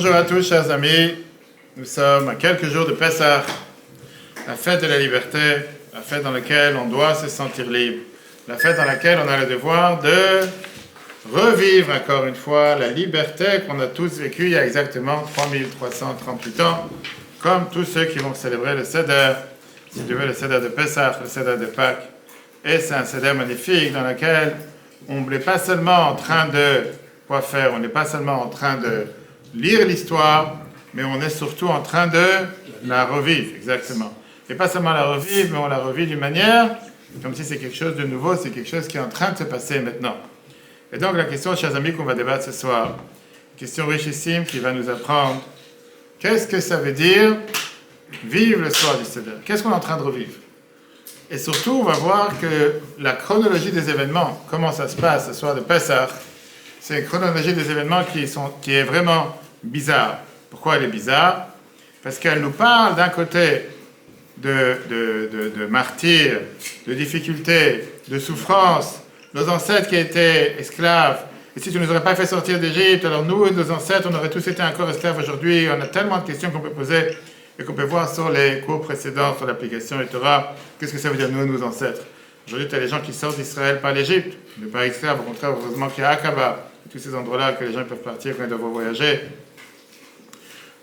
Bonjour à tous, chers amis. Nous sommes à quelques jours de Pessah, la fête de la liberté, la fête dans laquelle on doit se sentir libre, la fête dans laquelle on a le devoir de revivre encore une fois la liberté qu'on a tous vécue il y a exactement 3338 ans, comme tous ceux qui vont célébrer le Seder, si tu veux, le Seder de Pessah, le Seder de Pâques. Et c'est un Seder magnifique dans lequel on n'est pas seulement en train de quoi faire, on n'est pas seulement en train de lire l'histoire, mais on est surtout en train de la revivre, exactement. Et pas seulement la revivre, mais on la revit d'une manière, comme si c'est quelque chose de nouveau, c'est quelque chose qui est en train de se passer maintenant. Et donc la question, chers amis, qu'on va débattre ce soir, question richissime qui va nous apprendre qu'est-ce que ça veut dire vivre le soir du Seder. Qu'est-ce qu'on est en train de revivre? Et surtout, on va voir que la chronologie des événements, comment ça se passe ce soir de Pessah, c'est une chronologie des événements qui est vraiment bizarre. Pourquoi elle est bizarre? Parce qu'elle nous parle d'un côté de martyrs, de difficultés, de souffrances, nos ancêtres qui étaient esclaves. Et si tu ne nous aurais pas fait sortir d'Égypte, alors nous et nos ancêtres, on aurait tous été encore esclaves aujourd'hui. On a tellement de questions qu'on peut poser et qu'on peut voir sur les cours précédents, sur l'application et Torah. Qu'est-ce que ça veut dire, nous et nos ancêtres? Aujourd'hui, tu as les gens qui sortent d'Israël par l'Égypte, ne pas esclaves, au contraire, heureusement qu'il y a Aqaba, tous ces endroits-là que les gens peuvent partir quand ils doivent voyager.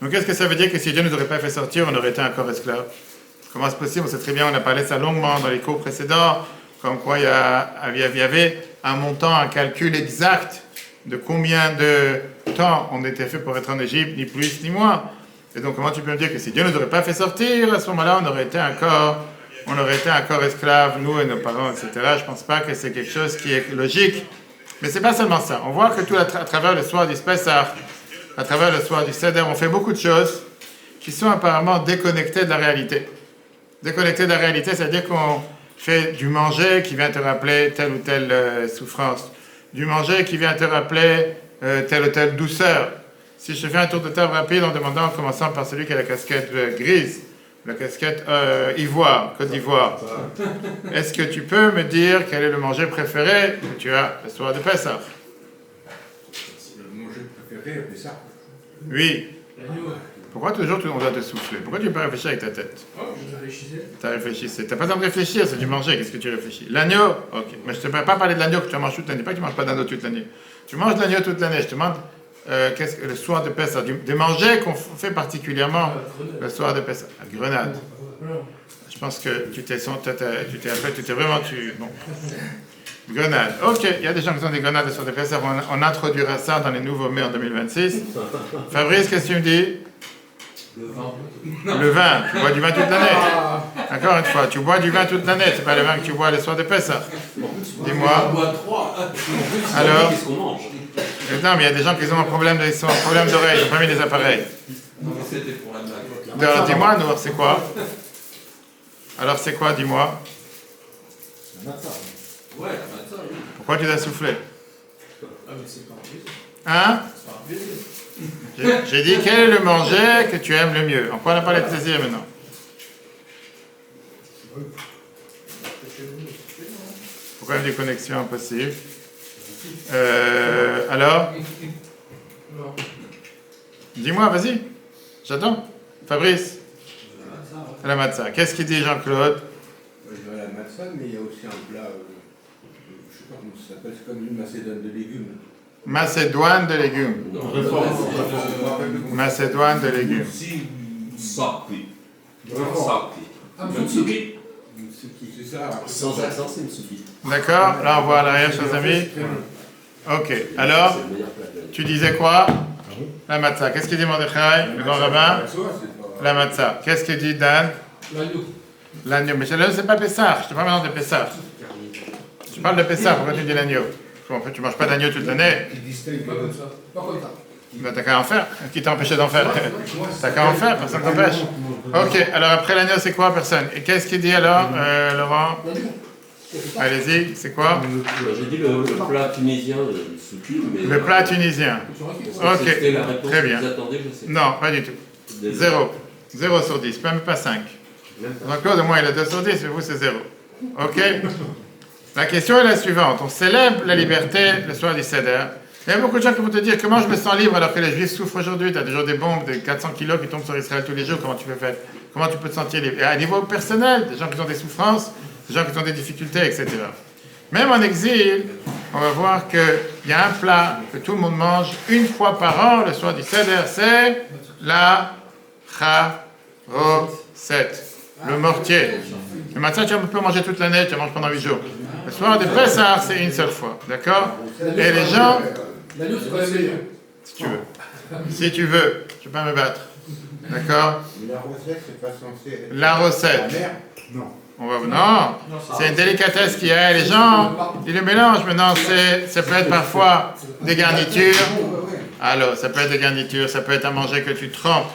Donc, qu'est-ce que ça veut dire que si Dieu ne nous aurait pas fait sortir, on aurait été encore esclaves? Comment c'est possible? On sait très bien, on a parlé de ça longuement dans les cours précédents, comme quoi il y avait un montant, un calcul exact de combien de temps on était fait pour être en Égypte, ni plus ni moins. Et donc, comment tu peux me dire que si Dieu ne nous aurait pas fait sortir, à ce moment-là, on aurait été encore esclaves, nous et nos parents, etc. Je ne pense pas que c'est quelque chose qui est logique. Mais ce n'est pas seulement ça. On voit que tout à travers le soir du Pessah, à travers le soir du Seder, on fait beaucoup de choses qui sont apparemment déconnectées de la réalité. Déconnectées de la réalité, c'est-à-dire qu'on fait du manger qui vient te rappeler telle ou telle souffrance, du manger qui vient te rappeler telle ou telle douceur. Si je fais un tour de table rapide en demandant, en commençant par celui qui a la casquette grise, la casquette ivoire, Côte d'Ivoire, est-ce que tu peux me dire quel est le manger préféré que tu as le soir de Pessah? Le manger préféré, c'est ça. Oui. Pourquoi toujours on doit te souffler? Pourquoi tu ne peux pas réfléchir avec ta tête? Oh, je réfléchissais. Tu as réfléchi. Tu n'as pas besoin de réfléchir, c'est du manger. Qu'est-ce que tu réfléchis? L'agneau? Ok. Mais je ne te peux pas parler de l'agneau que tu manges toute l'année. Pas que tu ne manges pas d'agneau toute l'année. Tu manges de l'agneau toute l'année. Je te demande qu'est-ce que le soir de Pessah, des manger qu'on fait particulièrement le soir de Pessah. La grenade. Je pense que tu t'es vraiment... Bon. Grenade. Ok, il y a des gens qui ont des grenades le soir de Pessah. On introduira ça dans les nouveaux mets en 2026. Fabrice, qu'est-ce que tu me dis? Le vin. Tu bois du vin toute l'année. Encore une fois, tu bois du vin toute l'année. C'est pas le vin que tu bois le soir de Pessah. Dis-moi. Alors? Non, mais il y a des gens qui ont un problème d'oreille, ils n'ont pas mis des appareils. Alors, dis-moi, Nour, c'est quoi? Alors, c'est quoi, dis-moi? Pourquoi tu t'as soufflé? Hein? J'ai dit, quel est le manger que tu aimes le mieux? En quoi on n'a pas les plaisirs maintenant? Pourquoi il y a des connexions impossibles? Alors? Dis-moi, vas-y. J'attends. Fabrice? La matzah. Qu'est-ce qu'il dit Jean-Claude? Je dirais la matzah, mais il y a aussi un plat, je ne sais pas comment ça s'appelle, c'est comme une macédoine de légumes. Macédoine de légumes. Macédoine de légumes. Sakti. C'est ça. Sans accent, c'est une soupi. D'accord, là on voit à l'arrière, chers amis. Ok, alors, tu disais quoi? La matzah. Qu'est-ce qu'il dit Mordechai, le grand rabbin? La matzah. Qu'est-ce qu'il dit Dan? L'agneau. L'agneau. Mais c'est pas Pessah, je te parle maintenant de Pessah. Tu parles de Pessah, pourquoi tu dis l'agneau? En fait, tu manges pas d'agneau toute l'année. Pas comme ça. Pas comme ça. Ben, t'as qu'à en faire. Qui t'a empêché d'en faire? T'as qu'à en faire, personne t'empêche. Ok, alors après l'agneau, c'est quoi, personne? Et qu'est-ce qu'il dit alors, Laurent? Allez-y, c'est quoi? J'ai dit le plat tunisien, le soupi. Le plat tunisien. Ok, très bien. Vous attendez, je sais. Non, pas du tout. 0. 0 sur 10, même pas 5. Jean-Claude, au moins, il a 2 sur 10, mais vous, c'est 0. Ok? La question est la suivante. On célèbre la liberté le soir du Seder. Il y a beaucoup de gens qui vont te dire comment je me sens libre alors que les Juifs souffrent aujourd'hui. Tu as toujours des bombes, des 400 kilos qui tombent sur Israël tous les jours. Comment tu peux faire? Comment tu peux te sentir libre? Et à niveau personnel, des gens qui ont des souffrances, des gens qui ont des difficultés, etc. Même en exil, on va voir qu'il y a un plat que tout le monde mange une fois par an, le soir du Seder, c'est la charoset, le mortier. Le matin, tu peux manger toute l'année, tu manges pendant 8 jours. Le soir de Pessah, c'est une seule fois, d'accord? Et les gens... L'agneau, c'est quand même meilleur. Si tu veux. Si tu veux, je peux pas me battre. D'accord? La recette, c'est pas censé... La recette. La mer? Non. Non, c'est une délicatesse qu'il y a. Les gens, ils le mélangent. Maintenant, ça peut être parfois des garnitures. Alors, ça peut être des garnitures, ça peut être à manger que tu trempes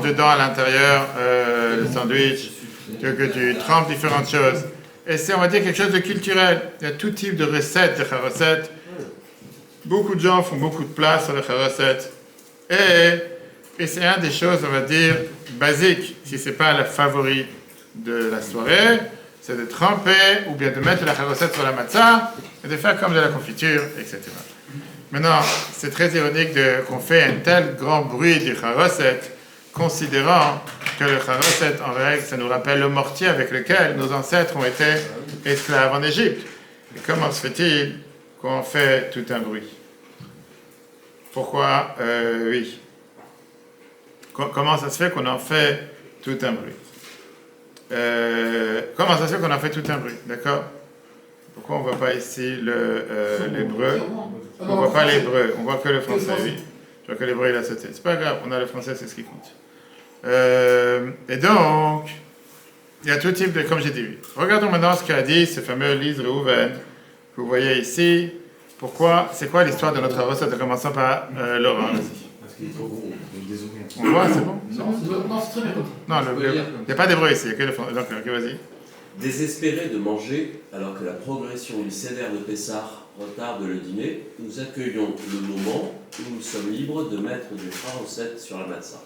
dedans à l'intérieur, le sandwich, que tu trempes différentes choses. Et c'est, on va dire, quelque chose de culturel. Il y a tout type de recettes, de charoset. Beaucoup de gens font beaucoup de place sur les charoset. Et c'est une des choses, on va dire, basiques, si ce n'est pas la favorite de la soirée, c'est de tremper ou bien de mettre la charoset sur la matzah et de faire comme de la confiture, etc. Maintenant, c'est très ironique qu'on fait un tel grand bruit du charoset, considérant que le charoset, en règle, ça nous rappelle le mortier avec lequel nos ancêtres ont été esclaves en Égypte. Et comment se fait-il qu'on fait tout un bruit? Pourquoi? Oui. Comment ça se fait qu'on en fait tout un bruit? Comment ça se fait qu'on en fait tout un bruit? D'accord? Pourquoi on ne voit pas ici l'hébreu? On ne voit pas l'hébreu, on voit que le français, oui. Je vois que l'hébreu il a sauté. C'est pas grave, on a le français, c'est ce qui compte. Et donc, il y a tout type de, comme j'ai dit, oui. Regardons maintenant ce qu'a dit ce fameux Lise Reuven, que vous voyez ici. Pourquoi? C'est quoi l'histoire de notre recette en commençant par Laurent? Vas-y. Parce qu'il est trop gros, désolé. On voit, c'est bon? Non, c'est très bien. Non, il n'y a pas d'hébreu ici, il n'y a que le français. Donc, ok, vas-y. Désespérés de manger, alors que la progression du Seder de Pessah retarde le dîner, nous accueillons le moment où nous sommes libres de mettre du charoset sur la matzah.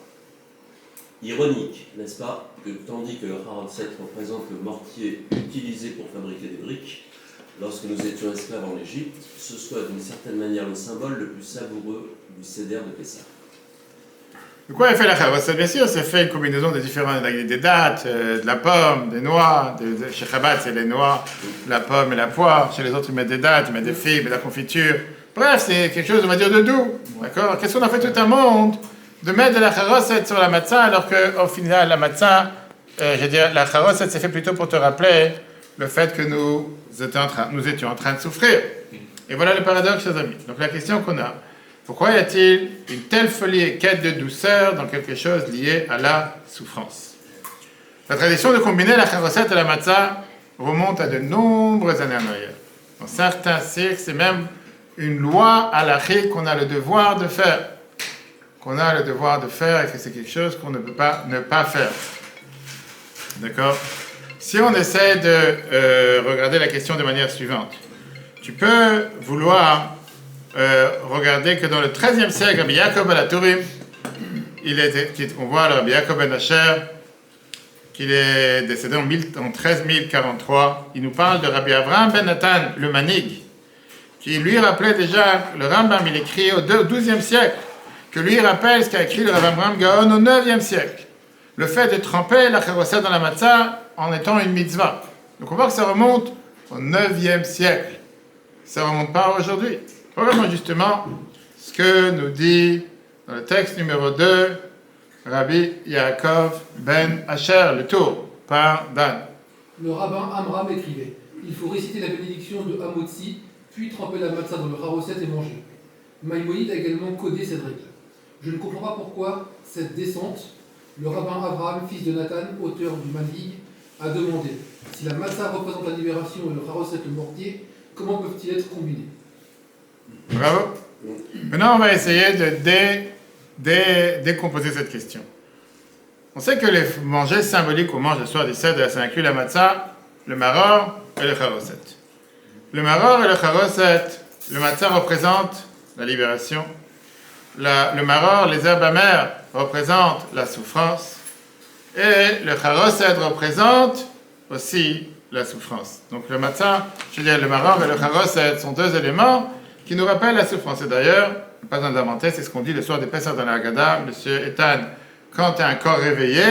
Ironique, n'est-ce pas, que tandis que le charoset représente le mortier utilisé pour fabriquer des briques, lorsque nous étions esclaves en Égypte, ce soit d'une certaine manière le symbole le plus savoureux du Seder de Pessah. De quoi est fait la charoset? Bien sûr, c'est fait une combinaison de différents, des dattes, de la pomme, des noix. Chez Chabad, c'est les noix, la pomme et la poire. Chez les autres, ils mettent des dattes, ils mettent des fibres, de la confiture. Bref, c'est quelque chose, on va dire, de doux. D'accord? Qu'est-ce qu'on a fait tout un monde de mettre de la charoset sur la matzah, alors qu'au final, la matzah, je veux dire, la charoset, c'est fait plutôt pour te rappeler le fait que nous étions en train de souffrir. Et voilà le paradoxe, chers amis. Donc la question qu'on a, pourquoi y a-t-il une telle folie et quête de douceur dans quelque chose lié à la souffrance? La tradition de combiner la charoset et la matzah remonte à de nombreuses années en arrière. Dans certains cirques, c'est même une loi halachique qu'on a le devoir de faire. Qu'on a le devoir de faire et que c'est quelque chose qu'on ne peut pas ne pas faire. D'accord? Si on essaie de regarder la question de manière suivante, tu peux vouloir regardez que dans le XIIIe siècle, Rabbi Yaakov ben Turim, on voit le Rabbi Yaakov ben Asher, qu'il est décédé en 13043. Il nous parle de Rabbi Avraham ben Nathan, le Manig, qui lui rappelait déjà, le Rambam, il écrit au XIIe siècle, que lui rappelle ce qu'a écrit le Rabbi Avraham Gaon au IXe siècle. Le fait de tremper la charoset dans la matzah en étant une mitzvah. Donc on voit que ça remonte au IXe siècle. Ça ne remonte pas aujourd'hui. Regardons justement ce que nous dit dans le texte numéro 2, Rabbi Yaakov ben Asher, le tour, par Dan. Le rabbin Amram écrivait: il faut réciter la bénédiction de Hamotzi, puis tremper la matzah dans le charoset et manger. Maïmonide a également codé cette règle. Je ne comprends pas pourquoi cette descente, le rabbin Abraham, fils de Nathan, auteur du Manig, a demandé: si la matzah représente la libération et le charoset le mortier, comment peuvent-ils être combinés? Bravo. Maintenant, on va essayer de décomposer cette question. On sait que les manger symboliques qu'on mange le soir du Seder, ça inclut la matzah, le maror et le charoset. Le maror et le charoset, le matzah représente la libération. Le maror, les herbes amères, représentent la souffrance. Et le charoset représente aussi la souffrance. Donc le matzah, je veux dire, le maror et le charoset sont deux éléments qui nous rappelle la souffrance. Et d'ailleurs, pas besoin d'inventer, c'est ce qu'on dit le soir des Pessah dans la Haggadah. Monsieur Ethan, quand tu as un corps réveillé,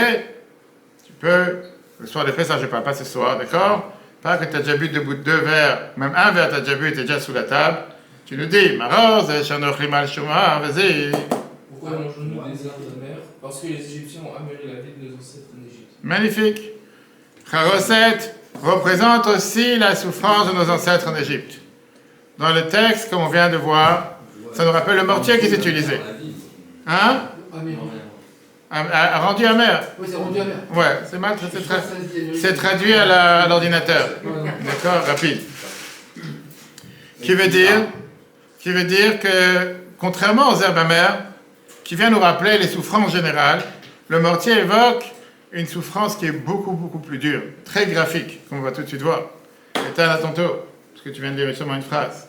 tu peux, le soir des Pessah, je ne parle pas ce soir, d'accord? Pas que tu as déjà bu 2 verres, même un verre tu as déjà bu et tu es déjà sous la table. Tu nous dis, Maroz, Shanochlimal Shuma, vas-y. Pourquoi mangeons-nous des herbes amères? Parce que les Égyptiens ont améré la vie de nos ancêtres en Égypte. Magnifique. Charoset représente aussi la souffrance de nos ancêtres en Égypte. Dans le texte, comme on vient de voir, ça nous rappelle le mortier qui s'est utilisé. Hein? Rendu amer. Oui, c'est rendu amer. Ouais, c'est mal, c'est traduit à l'ordinateur. D'accord, rapide. Qui veut dire que, contrairement aux herbes amères, qui vient nous rappeler les souffrances générales, le mortier évoque une souffrance qui est beaucoup, beaucoup plus dure, très graphique, comme on va tout de suite voir. Ethan, à ton tour, parce que tu viens de lire seulement une phrase.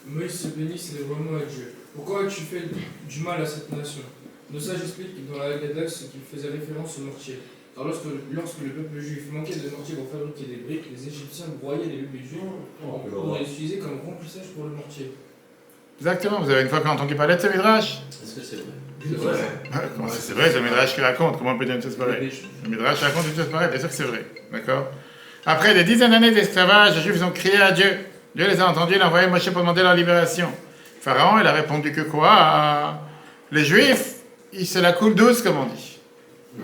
Moïse se bénit, c'est vraiment à Dieu. Pourquoi as-tu fait du mal à cette nation? Nos sages expliquent dans la Haggadah ce qu'il faisait référence au mortier. Car lorsque le peuple juif manquait de mortier pour fabriquer des briques, les Égyptiens broyaient les bébés juifs pour les utiliser comme remplissage pour le mortier. Exactement, vous avez une fois entendu parler de ce midrash? Est-ce que c'est vrai? C'est vrai, c'est le midrash qui raconte. Comment on peut dire une chose pareille? Le midrash raconte une chose pareille, bien sûr que c'est vrai. D'accord? Après des dizaines d'années d'esclavage, les Juifs ont crié à Dieu. Dieu les a entendus, il a envoyé Moshe pour demander leur libération. Pharaon, il a répondu que quoi? Les Juifs, ils se la coulent douce, comme on dit.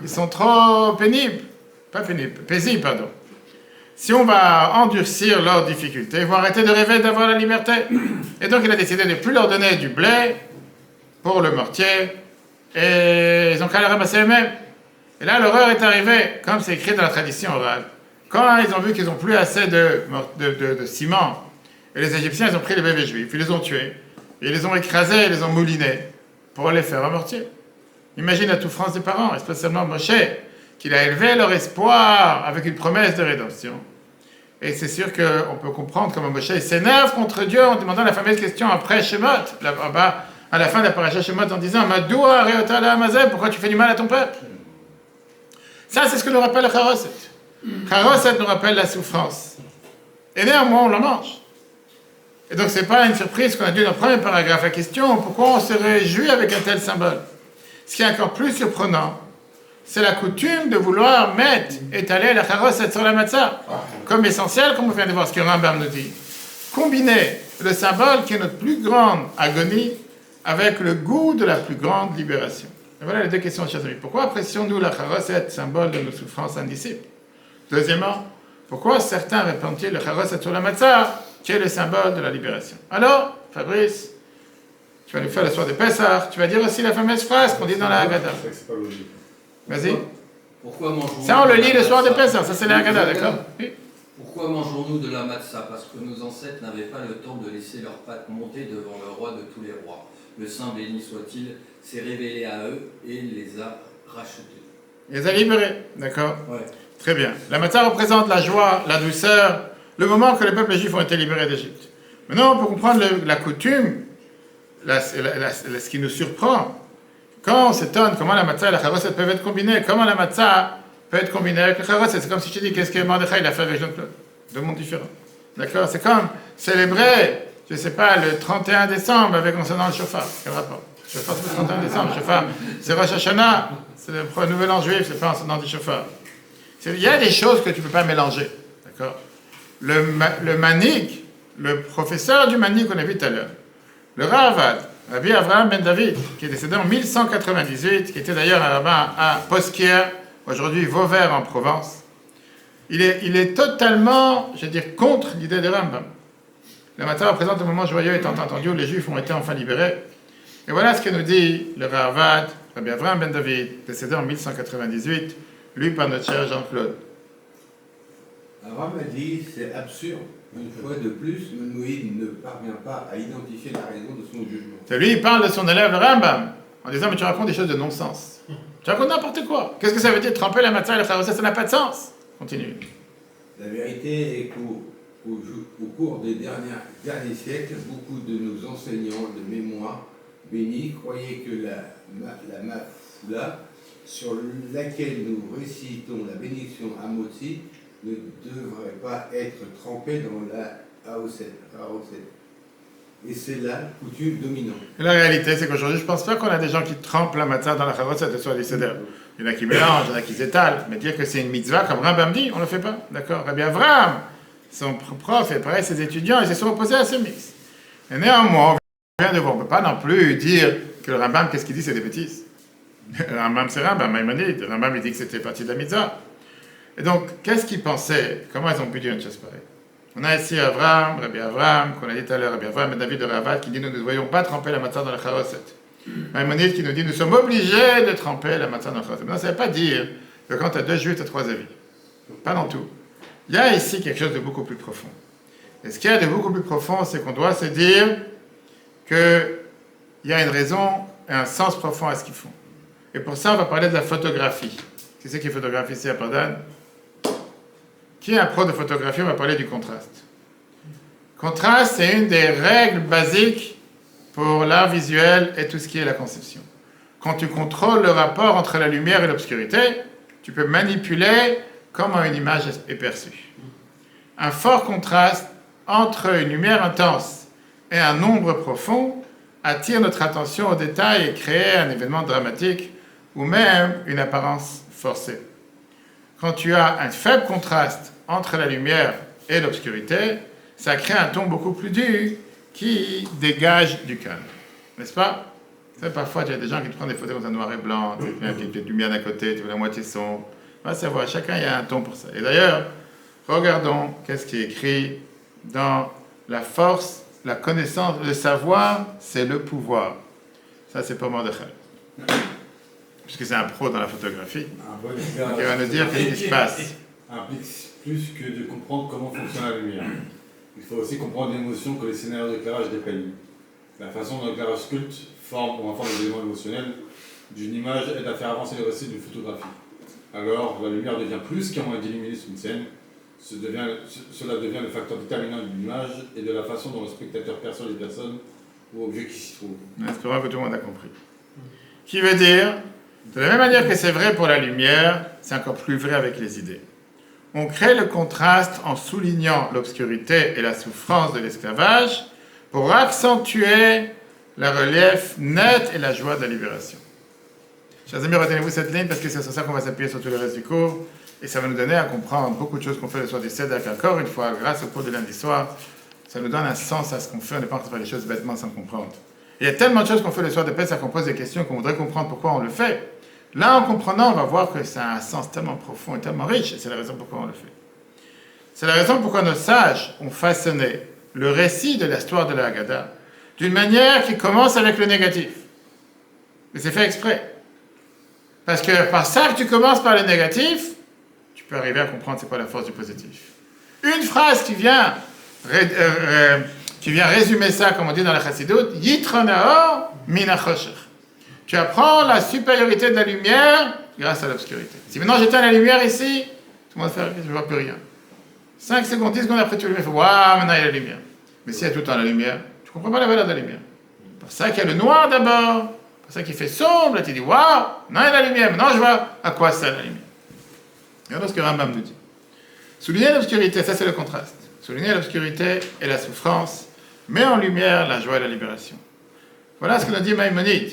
Ils sont trop pénibles. Pas pénibles, paisibles, pardon. Si on va endurcir leurs difficultés, ils vont arrêter de rêver d'avoir la liberté. Et donc il a décidé de ne plus leur donner du blé pour le mortier, et ils ont qu'à le ramasser eux-mêmes. Et là, l'horreur est arrivée, comme c'est écrit dans la tradition orale. Quand ils ont vu qu'ils n'ont plus assez de ciment, et les Égyptiens, ils ont pris les bébés juifs, ils les ont tués, et ils les ont écrasés, ils les ont moulinés, pour les faire un mortier. Imagine la souffrance des parents, et spécialement Moshe, qu'il a élevé leur espoir avec une promesse de rédemption. Et c'est sûr qu'on peut comprendre comment Moshe s'énerve contre Dieu en demandant la fameuse question après Shemot, là-bas, à la fin de la paracha Shemot, en disant Madoua reota la Hamazeh, pourquoi tu fais du mal à ton peuple? Ça, c'est ce que nous rappelle le Charoset. Charoset nous rappelle la souffrance. Et néanmoins, on la mange. Et donc, ce n'est pas une surprise qu'on a dit dans le premier paragraphe. La question, pourquoi on se réjouit avec un tel symbole? Ce qui est encore plus surprenant, c'est la coutume de vouloir étaler la Charoset sur la matzah, comme essentiel, comme on vient de voir ce que Rambam nous dit. Combiner le symbole qui est notre plus grande agonie avec le goût de la plus grande libération. Et voilà les deux questions, chers amis. Pourquoi apprécions-nous la Charoset, symbole de nos souffrances indicibles? Deuxièmement, pourquoi certains répandent-ils le Charoset sur la matzah, qui est le symbole de la libération? Alors, Fabrice, tu vas nous faire le soir de Pessah, tu vas dire aussi la fameuse phrase qu'on dit dans la Haggadah. C'est pas logique. Vas-y. Pourquoi mangeons-nous Ça, on le lit le soir de la Pessah, ça c'est la Haggadah, d'accord? Oui. Pourquoi mangeons-nous de la matzah? Parce que nos ancêtres n'avaient pas le temps de laisser leurs pattes monter devant le roi de tous les rois. Le Saint béni soit-il s'est révélé à eux et les a rachetés. Il les a libérés, d'accord? Ouais. Très bien. La matzah représente la joie, la douceur, le moment que les peuples juifs ont été libérés d'Égypte. Maintenant, on peut comprendre la coutume, ce qui nous surprend. Quand on s'étonne comment la matzah et la charoset peuvent être combinées, comment la matzah peut être combinée avec la charoset, c'est comme si je te dis qu'est-ce que Mordechai a fait avec Jean-Claude. Deux mondes différents. D'accord? C'est comme célébrer, je ne sais pas, le 31 décembre avec en sonnant le shofar. Quel rapport? Le shofar, c'est le 31 décembre. Le shofar, c'est Rosh Hashanah. C'est le nouvel an juif, c'est pas en sonnant du shofar. Il y a des choses que tu ne peux pas mélanger. D'accord? Le manik, le professeur du manik qu'on a vu tout à l'heure, le Ravad, Rabbi Avraham ben David, qui est décédé en 1198, qui était d'ailleurs un rabbin à Posquier, aujourd'hui Vauvert en Provence, il est totalement, je veux dire, contre l'idée de Rambam. Le matin représente un moment joyeux étant entendu où les Juifs ont été enfin libérés. Et voilà ce que nous dit le Ravad, Rabbi Avraham ben David, décédé en 1198, lu par notre cher Jean-Claude. Abraham a dit, c'est absurde. Une fois de plus, Moïse ne parvient pas à identifier la raison de son jugement. C'est lui, il parle de son élève le Rambam, en disant, mais tu racontes des choses de non-sens. Tu racontes n'importe quoi. Qu'est-ce que ça veut dire tremper la matière et le charoset? Ça n'a pas de sens. Continue. La vérité est qu'au cours des derniers siècles, beaucoup de nos enseignants de mémoire bénis croyaient que la mafoula, sur laquelle nous récitons la bénédiction à Motsi, ne devrait pas être trempée dans la haoset. Et c'est la coutume dominante. Et la réalité, c'est qu'aujourd'hui, je pense pas qu'on a des gens qui trempent la matzah dans la charosette le soir du seder. Il y en a qui mélangent, il y en a qui s'étalent. Mais dire que c'est une mitzvah, comme Rambam dit, on ne le fait pas. D'accord? Rabbi Avraham, son prof et pareil, ses étudiants, ils se sont opposés à ce mix. Et néanmoins, on ne peut pas non plus dire que le Rambam, qu'est-ce qu'il dit, c'est des bêtises. Le Rambam, c'est Rambam, Maïmonide. Le Rambam, il dit que c'était partie de la mitzvah. Et donc, qu'est-ce qu'ils pensaient? Comment ils ont pu dire une chose pareille? On a ici Avraham, Rabbi Avraham, qu'on a dit tout à l'heure, Rabbi Avraham et David de Ravad, qui dit nous ne devrions pas tremper la matzah dans la charosette. Maïmonide qui nous dit nous sommes obligés de tremper la matzah dans la charosette. Mais ça ne veut pas dire que quand tu as deux juifs, tu as trois avis. Pas dans tout. Il y a ici quelque chose de beaucoup plus profond. Et ce qu'il y a de beaucoup plus profond, c'est qu'on doit se dire qu'il y a une raison et un sens profond à ce qu'ils font. Et pour ça, on va parler de la photographie. Qui c'est qui photographie ici à Pardan? Qui est un pro de photographie? On va parler du contraste. Contraste, c'est une des règles basiques pour l'art visuel et tout ce qui est la conception. Quand tu contrôles le rapport entre la lumière et l'obscurité, tu peux manipuler comment une image est perçue. Un fort contraste entre une lumière intense et un ombre profond attire notre attention aux détails et crée un événement dramatique ou même une apparence forcée. Quand tu as un faible contraste entre la lumière et l'obscurité, ça crée un ton beaucoup plus dur qui dégage du calme. N'est-ce pas? Parfois, il y a des gens qui te prennent des photos comme ça noir et blanc, tu mets une petite lumière d'un côté, tu vois la moitié sombre. On va savoir, chacun il y a un ton pour ça. Et d'ailleurs, regardons qu'est-ce qui est écrit dans la force, la connaissance, le savoir, c'est le pouvoir. Ça, c'est pas Mordechai. Puisque c'est un pro dans la photographie. Un bon Donc, il va nous dire qu'est-ce qui se passe. implique plus que de comprendre comment fonctionne la lumière. Il faut aussi comprendre l'émotion que les scénarios d'éclairage dépeignent. La façon dont l'éclairage sculpte, forme ou informe les éléments émotionnels d'une image aide à faire avancer le récit d'une photographie. Alors, la lumière devient plus qu'un moyen d'illuminer une scène. Cela devient le facteur déterminant de l'image et de la façon dont le spectateur perçoit les personnes ou objets qui s'y trouvent. Espérons que tout le monde a compris. Qui veut dire, de la même manière que c'est vrai pour la lumière, c'est encore plus vrai avec les idées. On crée le contraste en soulignant l'obscurité et la souffrance de l'esclavage pour accentuer le relief net et la joie de la libération. Chers amis, retenez-vous cette ligne parce que c'est sur ça qu'on va s'appuyer sur tout le reste du cours et ça va nous donner à comprendre beaucoup de choses qu'on fait le soir du Seder. Encore une fois, grâce au cours de lundi soir, ça nous donne un sens à ce qu'on fait. On n'est pas en train de faire les choses bêtement sans comprendre. Et il y a tellement de choses qu'on fait le soir de Pessah qu'on pose des questions qu'on voudrait comprendre pourquoi on le fait. Là, en comprenant, on va voir que ça a un sens tellement profond et tellement riche, et c'est la raison pourquoi on le fait. C'est la raison pourquoi nos sages ont façonné le récit de l'histoire de la Haggadah d'une manière qui commence avec le négatif. Et c'est fait exprès. Parce que par ça que tu commences par le négatif, tu peux arriver à comprendre c'est quoi la force du positif. Une phrase qui vient résumer ça, comme on dit dans la Chassidut, Yitro Naor min hachoshech. Tu apprends la supériorité de la lumière grâce à l'obscurité. Si maintenant j'éteins la lumière ici, tout le monde fait, je ne vois plus rien. 5 secondes, 10 secondes après, tu le fais, waouh, maintenant il y a la lumière. Mais s'il y a tout le temps la lumière, tu ne comprends pas la valeur de la lumière. C'est pour ça qu'il y a le noir d'abord, c'est pour ça qu'il fait sombre, et tu dis, waouh, non, il y a la lumière, maintenant je vois à quoi sert la lumière. Regardez ce que Rambam nous dit. Souligner l'obscurité, ça c'est le contraste. Souligner l'obscurité et la souffrance, met en lumière la joie et la libération. Voilà ce que nous dit Maïmonide.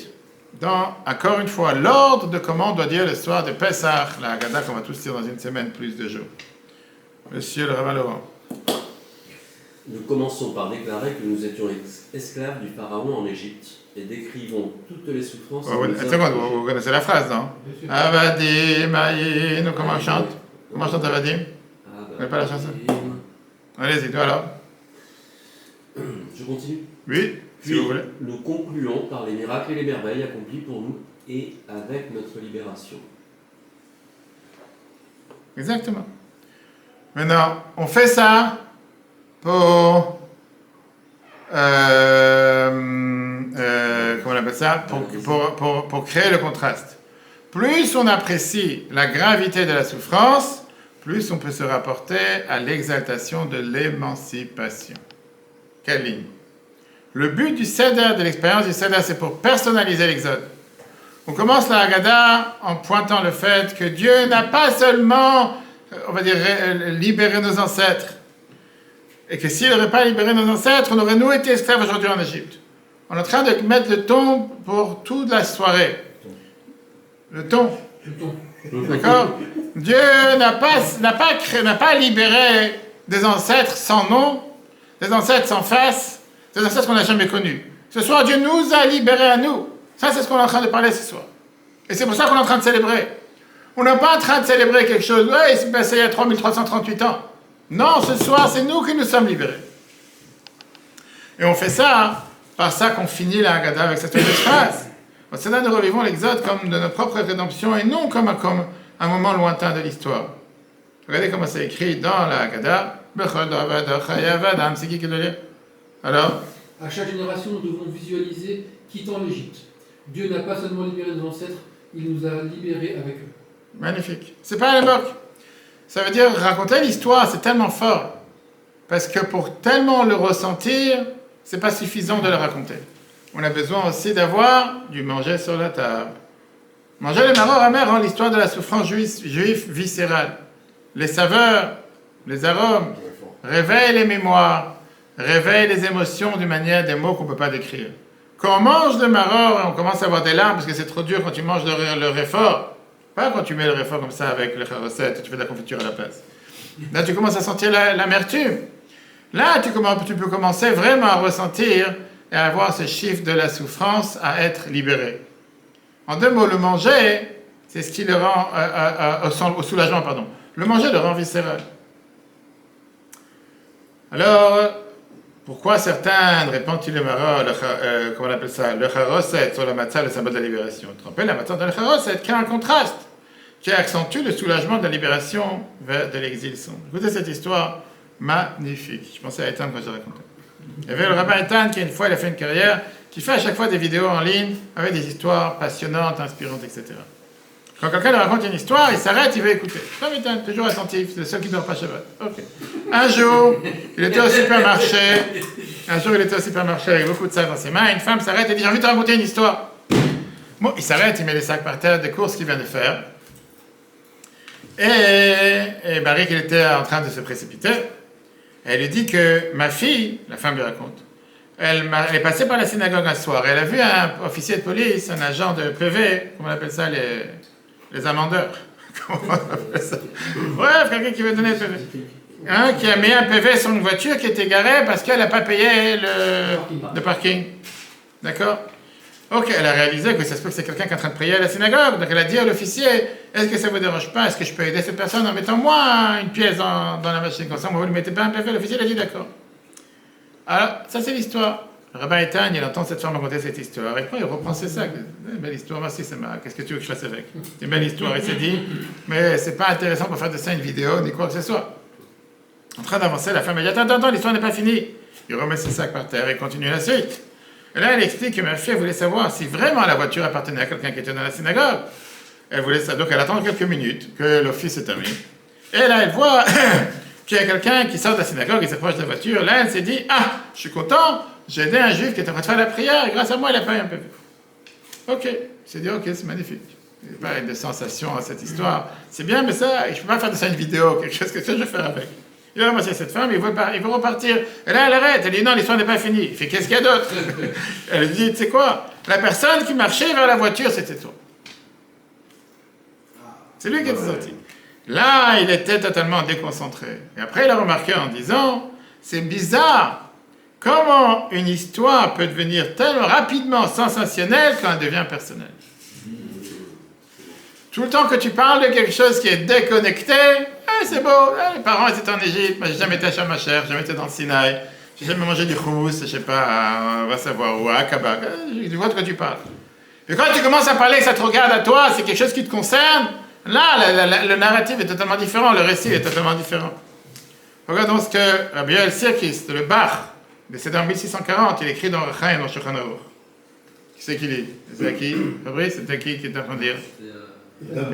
Dans, encore une fois, l'ordre de comment on doit dire l'histoire de Pessah, la Haggadah qu'on va tous dire dans une semaine, plus de jours. Monsieur le Rabbin Laurent. Nous commençons par déclarer que nous étions esclaves du Pharaon en Égypte et décrivons toutes les souffrances. Vous connaissez la phrase, non? Avadim, Aïn, comment on chante? Comment chante Avadim? Vous connaissez pas la chanson? Allez-y, toi alors. Je continue. Oui, si Puis, vous voulez. nous concluons par les miracles et les merveilles accomplis pour nous et avec notre libération. Exactement. Maintenant, on fait ça pour... comment on appelle ça? Pour créer le contraste. Plus on apprécie la gravité de la souffrance, plus on peut se rapporter à l'exaltation de l'émancipation. Quelle ligne? Le but du Seder, de l'expérience du Seder, c'est pour personnaliser l'exode. On commence la Haggadah en pointant le fait que Dieu n'a pas seulement, on va dire, libéré nos ancêtres. Et que s'il n'aurait pas libéré nos ancêtres, on aurait nous été esclaves aujourd'hui en Égypte. On est en train de mettre le ton pour toute la soirée. Le ton. D'accord? Dieu n'a pas libéré des ancêtres sans nom, des ancêtres sans face, des ancêtres qu'on n'a jamais connus. Ce soir, Dieu nous a libérés à nous. Ça, c'est ce qu'on est en train de parler ce soir. Et c'est pour ça qu'on est en train de célébrer. On n'est pas en train de célébrer quelque chose, ouais, il s'est passé il y a 3338 ans. Non, ce soir, c'est nous qui nous sommes libérés. Et on fait ça, par ça qu'on finit la Haggadah avec cette fameuse phrase. Au Sénat, nous revivons l'Exode comme de notre propre rédemption et non comme un moment lointain de l'histoire. Regardez comment c'est écrit dans la Haggadah. C'est qui le lit? Alors, À chaque génération, nous devons visualiser quittant l'Égypte. Dieu n'a pas seulement libéré nos ancêtres, il nous a libérés avec eux. magnifique. C'est pas à l'époque. Ça veut dire raconter l'histoire, c'est tellement fort. Parce que pour tellement le ressentir, c'est pas suffisant de le raconter. On a besoin aussi d'avoir du manger sur la table. Manger le maror amer rend l'histoire de la souffrance juive viscérale. Les saveurs, les arômes, réveillent les mémoires, réveillent les émotions d'une manière, des mots qu'on ne peut pas décrire. Quand on mange le maror, on commence à avoir des larmes parce que c'est trop dur quand tu manges le réfort. Pas quand tu mets le réfort comme ça avec le charosette et tu fais de la confiture à la place. Là, tu commences à sentir l'amertume. Là, tu peux commencer vraiment à ressentir et à avoir ce chiffre de la souffrance à être libéré. En deux mots, le manger, c'est ce qui le rend au soulagement, pardon. Le manger le rend viscéral. Alors, pourquoi certains répandent-ils le maror, comment on appelle ça, le charoset sur la matzah, le symbole de la libération? Tu te rappelles, la matzah dans le charoset crée un contraste qui accentue le soulagement de la libération de l'exil sombre. Écoutez cette histoire magnifique. Je pensais à Ethan quand je racontais. Il y avait le rabbin Ethan qui, une fois, il a fait une carrière, qui fait à chaque fois des vidéos en ligne avec des histoires passionnantes, inspirantes, etc. Quand quelqu'un lui raconte une histoire, il s'arrête, il veut écouter. Comme Ethan, toujours attentif, c'est le seul qui ne dort pas Shabbat. Ok. Un jour, il était au supermarché avec beaucoup de sacs dans ses mains, une femme s'arrête et dit « J'ai envie de te raconter une histoire ». Bon, il s'arrête, il met les sacs par terre des courses qu'il vient de faire. Et Barik, il était en train de se précipiter. Elle lui dit que ma fille, la femme lui raconte, elle est passée par la synagogue un soir. Elle a vu un officier de police, un agent de PV, comment on appelle ça, les amendeurs. Comment on appelle ça? Bref, quelqu'un qui veut donner le PV. Qui a mis un PV sur une voiture qui était garée parce qu'elle n'a pas payé le parking. D'accord? Ok, elle a réalisé que ça se peut que c'est quelqu'un qui est en train de prier à la synagogue. Donc elle a dit à l'officier, est-ce que ça vous dérange pas? Est-ce que je peux aider cette personne en mettant moi une pièce dans la machine? Comme ça, vous ne mettez pas un PV. L'officier a dit d'accord. Alors, ça c'est l'histoire. Le rabbin Ethan, il entend cette femme raconter cette histoire. Et puis il reprend ses sacs. Une belle histoire, merci, c'est marrant. Qu'est-ce que tu veux que je fasse avec? C'est une belle histoire. Il s'est dit, mais c'est pas intéressant pour faire de ça une vidéo, ni quoi que ce soit. En train d'avancer, la femme a dit, attends, l'histoire n'est pas finie. Il remet ses sacs par terre et continue la suite. Et là, elle explique que ma fille voulait savoir si vraiment la voiture appartenait à quelqu'un qui était dans la synagogue. Elle voulait ça, donc elle attend quelques minutes que l'office est terminé. Et là, elle voit qu'il y a quelqu'un qui sort de la synagogue, il s'approche de la voiture. Là, elle s'est dit, ah, je suis content, j'ai aidé un juif qui était en train de faire la prière, et grâce à moi, il a pas eu un PV. Ok, il s'est dit, ok, c'est magnifique. Il n'y a pas de sensation à cette histoire. C'est bien, mais ça, je ne peux pas faire de ça une vidéo, quelque chose que je vais faire avec. Il a ramassé cette femme, il veut repartir. Et là, elle arrête, elle dit non, l'histoire n'est pas finie. Il fait qu'est-ce qu'il y a d'autre? Elle dit, tu sais quoi? La personne qui marchait vers la voiture, c'était toi. C'est lui qui était sorti. Là, il était totalement déconcentré. Et après, il a remarqué en disant, c'est bizarre, comment une histoire peut devenir tellement rapidement sensationnelle quand elle devient personnelle. Tout le temps que tu parles de quelque chose qui est déconnecté, c'est beau, les parents étaient en Égypte, moi j'ai jamais été à Sharm el-Sheikh, j'ai jamais été dans le Sinaï, j'ai jamais mangé du khous, je sais pas, on va savoir où, à Akaba, je vois de quoi tu parles. Et quand tu commences à parler, que ça te regarde à toi, c'est quelque chose qui te concerne, là, le narratif est totalement différent, le récit est totalement différent. Regardons ce que Rabbi Yoel Sirkis, de le Bach, décédé en 1640, il écrit dans Rechaim, dans Shulchan Aruch. Qui c'est qui lit? C'est à qui? Fabrice, c'était qui est en train de dire?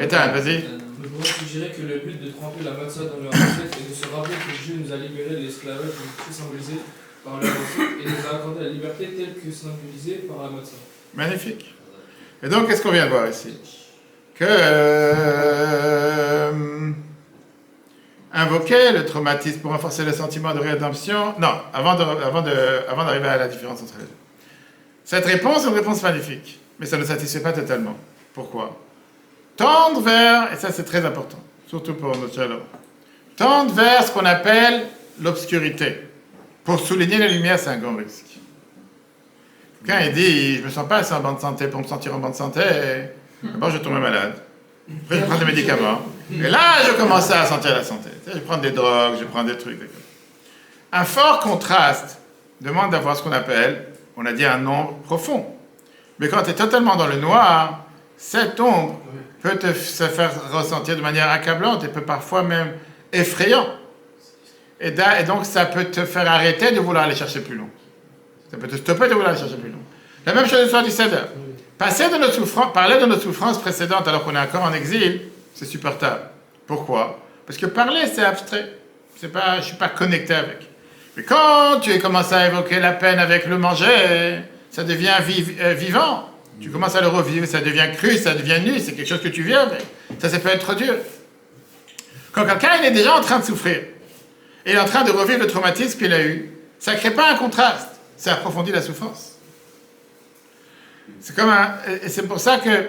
Ethan, vas-y. Je pourrais suggérer que le but de tremper la matzah dans leur assiette est de se rappeler que Dieu nous a libérés de l'esclavage qui est symbolisé par leur assiette et nous a accordé la liberté telle que symbolisée par la matzah. Magnifique. Et donc, qu'est-ce qu'on vient de voir ici? Que invoquer le traumatisme pour renforcer le sentiment de rédemption. Non, avant d'arriver à la différence entre les deux. Cette réponse est une réponse magnifique, mais ça ne satisfait pas totalement. Pourquoi? Tendre vers, et ça c'est très important, surtout pour notre cher Laurent, tendre vers ce qu'on appelle l'obscurité. Pour souligner la lumière, c'est un grand risque. Quand il dit, je me sens pas assez en bonne santé pour me sentir en bonne santé, d'abord je tombe malade. Après je prends des médicaments. Et là, je commence à sentir la santé. Je prends des drogues, je prends des trucs. Un fort contraste demande d'avoir ce qu'on appelle, on a dit, un ombre profond. Mais quand tu es totalement dans le noir, cette ombre peut se faire ressentir de manière accablante et peut parfois même effrayant. Et donc, ça peut te faire arrêter de vouloir aller chercher plus loin. Ça peut te stopper de vouloir aller chercher plus loin. La même chose du soir du Seder. Parler de nos souffrances précédentes alors qu'on est encore en exil, c'est supportable. Pourquoi? Parce que parler, c'est abstrait. Je ne suis pas connecté avec. Mais quand tu commences à évoquer la peine avec le manger, ça devient vivant. Tu commences à le revivre, ça devient cru, ça devient nu, c'est quelque chose que tu vis avec. Ça peut être trop dur. Quand quelqu'un il est déjà en train de souffrir, et il est en train de revivre le traumatisme qu'il a eu, ça ne crée pas un contraste, ça approfondit la souffrance. C'est pour ça que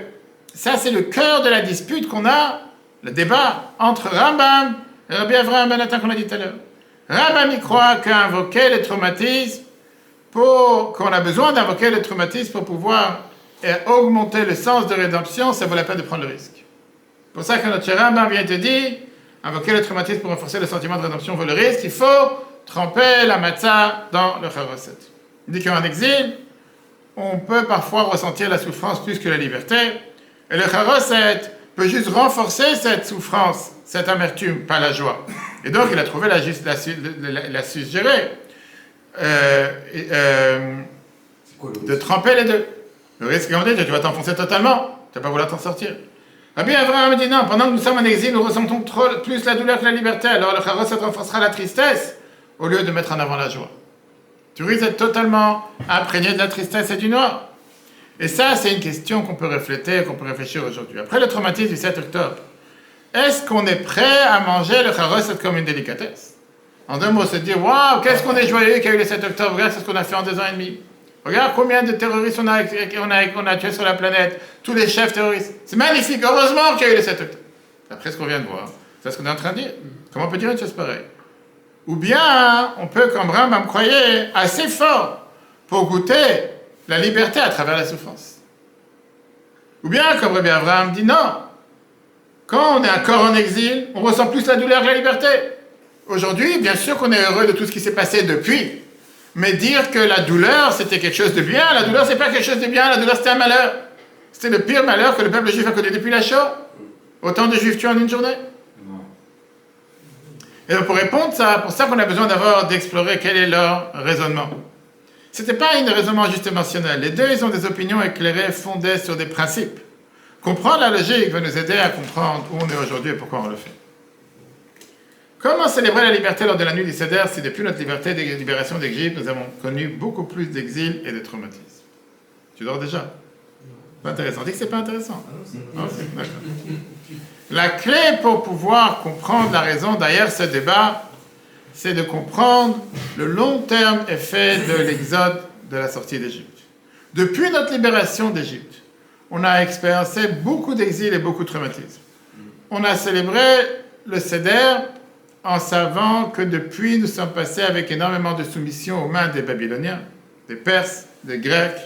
ça c'est le cœur de la dispute qu'on a, le débat entre Rambam et Rabbi Avraham Ben Nathan qu'on a dit tout à l'heure. Rambam y croit qu'invoquer le traumatisme, qu'on a besoin d'invoquer le traumatisme pour pouvoir augmenter le sens de rédemption, ça vaut la peine de prendre le risque. C'est pour ça que notre cher Rambam vient te dire, invoquer le traumatisme pour renforcer le sentiment de rédemption vaut le risque, il faut tremper la matzah dans le charoset. Il dit qu'en exil, on peut parfois ressentir la souffrance plus que la liberté, et le charoset peut juste renforcer cette souffrance, cette amertume, pas la joie. Et donc il a trouvé la suggérer de tremper les deux. Le risque, on dit, tu vas t'enfoncer totalement, tu vas pas vouloir t'en sortir. Rabbi Avraham dit non, pendant que nous sommes en exil, nous ressentons plus la douleur que la liberté, alors le charoset renforcera la tristesse au lieu de mettre en avant la joie. Tu risques d'être totalement imprégné de la tristesse et du noir. Et ça, c'est une question qu'on peut refléter, qu'on peut réfléchir aujourd'hui. Après le traumatisme du 7 octobre, est-ce qu'on est prêt à manger le charoset comme une délicatesse? En deux mots, se dire, waouh, qu'est-ce qu'on est joyeux qu'il y a eu le 7 octobre, regarde ce qu'on a fait en 2 ans et demi. Regarde combien de terroristes on a tués sur la planète, tous les chefs terroristes. C'est magnifique, heureusement qu'il y a eu le 7 octobre. Après ce qu'on vient de voir, c'est ce qu'on est en train de dire. Comment on peut dire une chose pareille? Ou bien, on peut, comme Rambam croyait, assez fort pour goûter la liberté à travers la souffrance. Ou bien, comme Rabbi Avraham dit, non. Quand on est encore en exil, on ressent plus la douleur que la liberté. Aujourd'hui, bien sûr qu'on est heureux de tout ce qui s'est passé depuis. Mais dire que la douleur, c'était quelque chose de bien, la douleur, c'est pas quelque chose de bien, la douleur, c'était un malheur. C'était le pire malheur que le peuple juif a connu depuis la Shoah. Autant de juifs tués en une journée. Et donc pour répondre, pour ça qu'on a besoin d'explorer quel est leur raisonnement. C'était pas un raisonnement juste émotionnel. Les deux, ils ont des opinions éclairées, fondées sur des principes. Comprendre la logique va nous aider à comprendre où on est aujourd'hui et pourquoi on le fait. Comment célébrer la liberté lors de la nuit du Seder si depuis notre libération d'Égypte, nous avons connu beaucoup plus d'exil et de traumatisme? Tu dors déjà? Pas intéressant. Dis que c'est pas intéressant. Ah, d'accord. La clé pour pouvoir comprendre la raison derrière ce débat, c'est de comprendre le long terme effet de l'exode de la sortie d'Égypte. Depuis notre libération d'Égypte, on a expériencé beaucoup d'exil et beaucoup de traumatisme. On a célébré le Seder en savant que depuis, nous sommes passés avec énormément de soumission aux mains des Babyloniens, des Perses, des Grecs,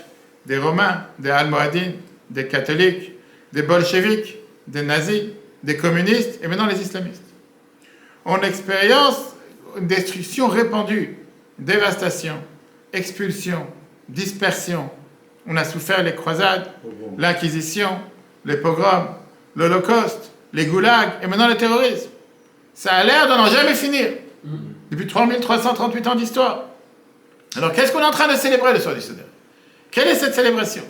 des Romains, des Almohadines, des catholiques, des bolcheviks, des nazis, des communistes et maintenant les islamistes. On expérience une destruction répandue, dévastation, expulsion, dispersion. On a souffert les croisades, l'Inquisition, les pogroms, l'Holocauste, les goulags et maintenant le terrorisme. Ça a l'air de n'en jamais finir. Depuis 3338 ans d'histoire. Alors qu'est-ce qu'on est en train de célébrer le soir du Seder? Quelle est cette célébration?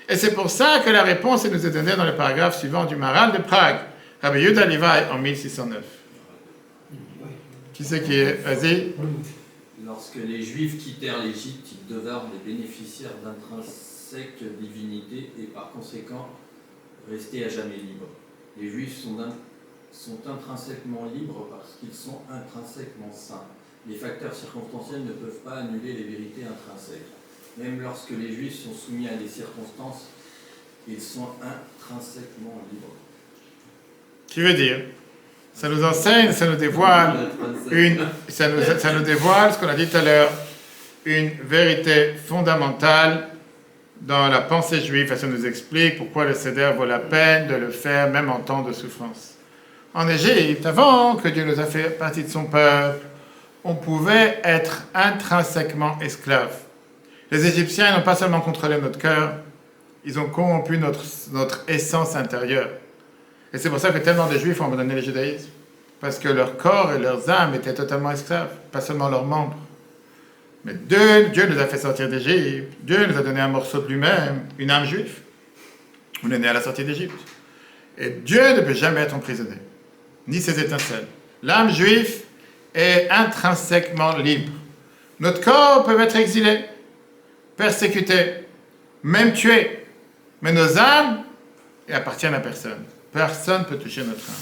Et c'est pour ça que la réponse nous est donnée dans le paragraphe suivant du Maharal de Prague, Rabbi Yehuda Levi en 1609. Qui c'est qui est? Vas-y. Lorsque les Juifs quittèrent l'Égypte, ils devinrent les bénéficiaires d'intrinsèque divinité et par conséquent restaient à jamais libres. Les Juifs sont sont intrinsèquement libres parce qu'ils sont intrinsèquement saints. Les facteurs circonstanciels ne peuvent pas annuler les vérités intrinsèques. Même lorsque les Juifs sont soumis à des circonstances, ils sont intrinsèquement libres. Qui veut dire, ça nous enseigne, ça nous dévoile ça nous dévoile ce qu'on a dit tout à l'heure, une vérité fondamentale dans la pensée juive, et ça nous explique pourquoi le Seder vaut la peine de le faire même en temps de souffrance. En Égypte, avant que Dieu nous a fait partie de son peuple, on pouvait être intrinsèquement esclaves. Les Égyptiens n'ont pas seulement contrôlé notre cœur, ils ont corrompu notre essence intérieure. Et c'est pour ça que tellement de Juifs ont abandonné le judaïsme. Parce que leur corps et leurs âmes étaient totalement esclaves, pas seulement leurs membres. Mais Dieu nous a fait sortir d'Égypte, Dieu nous a donné un morceau de lui-même, une âme juive. On est né à la sortie d'Égypte. Et Dieu ne peut jamais être emprisonné, ni ses étincelles. L'âme juive est intrinsèquement libre. Notre corps peut être exilé, persécuté, même tué. Mais nos âmes appartiennent à personne. Personne ne peut toucher notre âme.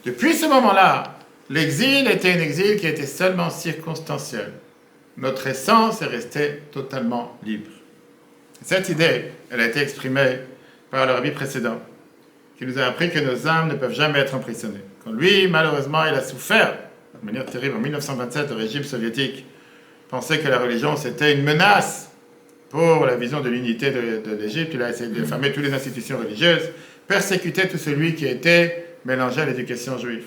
Depuis ce moment-là, l'exil était un exil qui était seulement circonstanciel. Notre essence est restée totalement libre. Cette idée, elle a été exprimée par le rabbi précédent, qui nous a appris que nos âmes ne peuvent jamais être emprisonnées. Quand lui, malheureusement, il a souffert de manière terrible en 1927, le régime soviétique pensait que la religion c'était une menace pour la vision de l'unité de l'Égypte. Il a essayé de fermer toutes les institutions religieuses, persécuter tout celui qui était mélangé à l'éducation juive.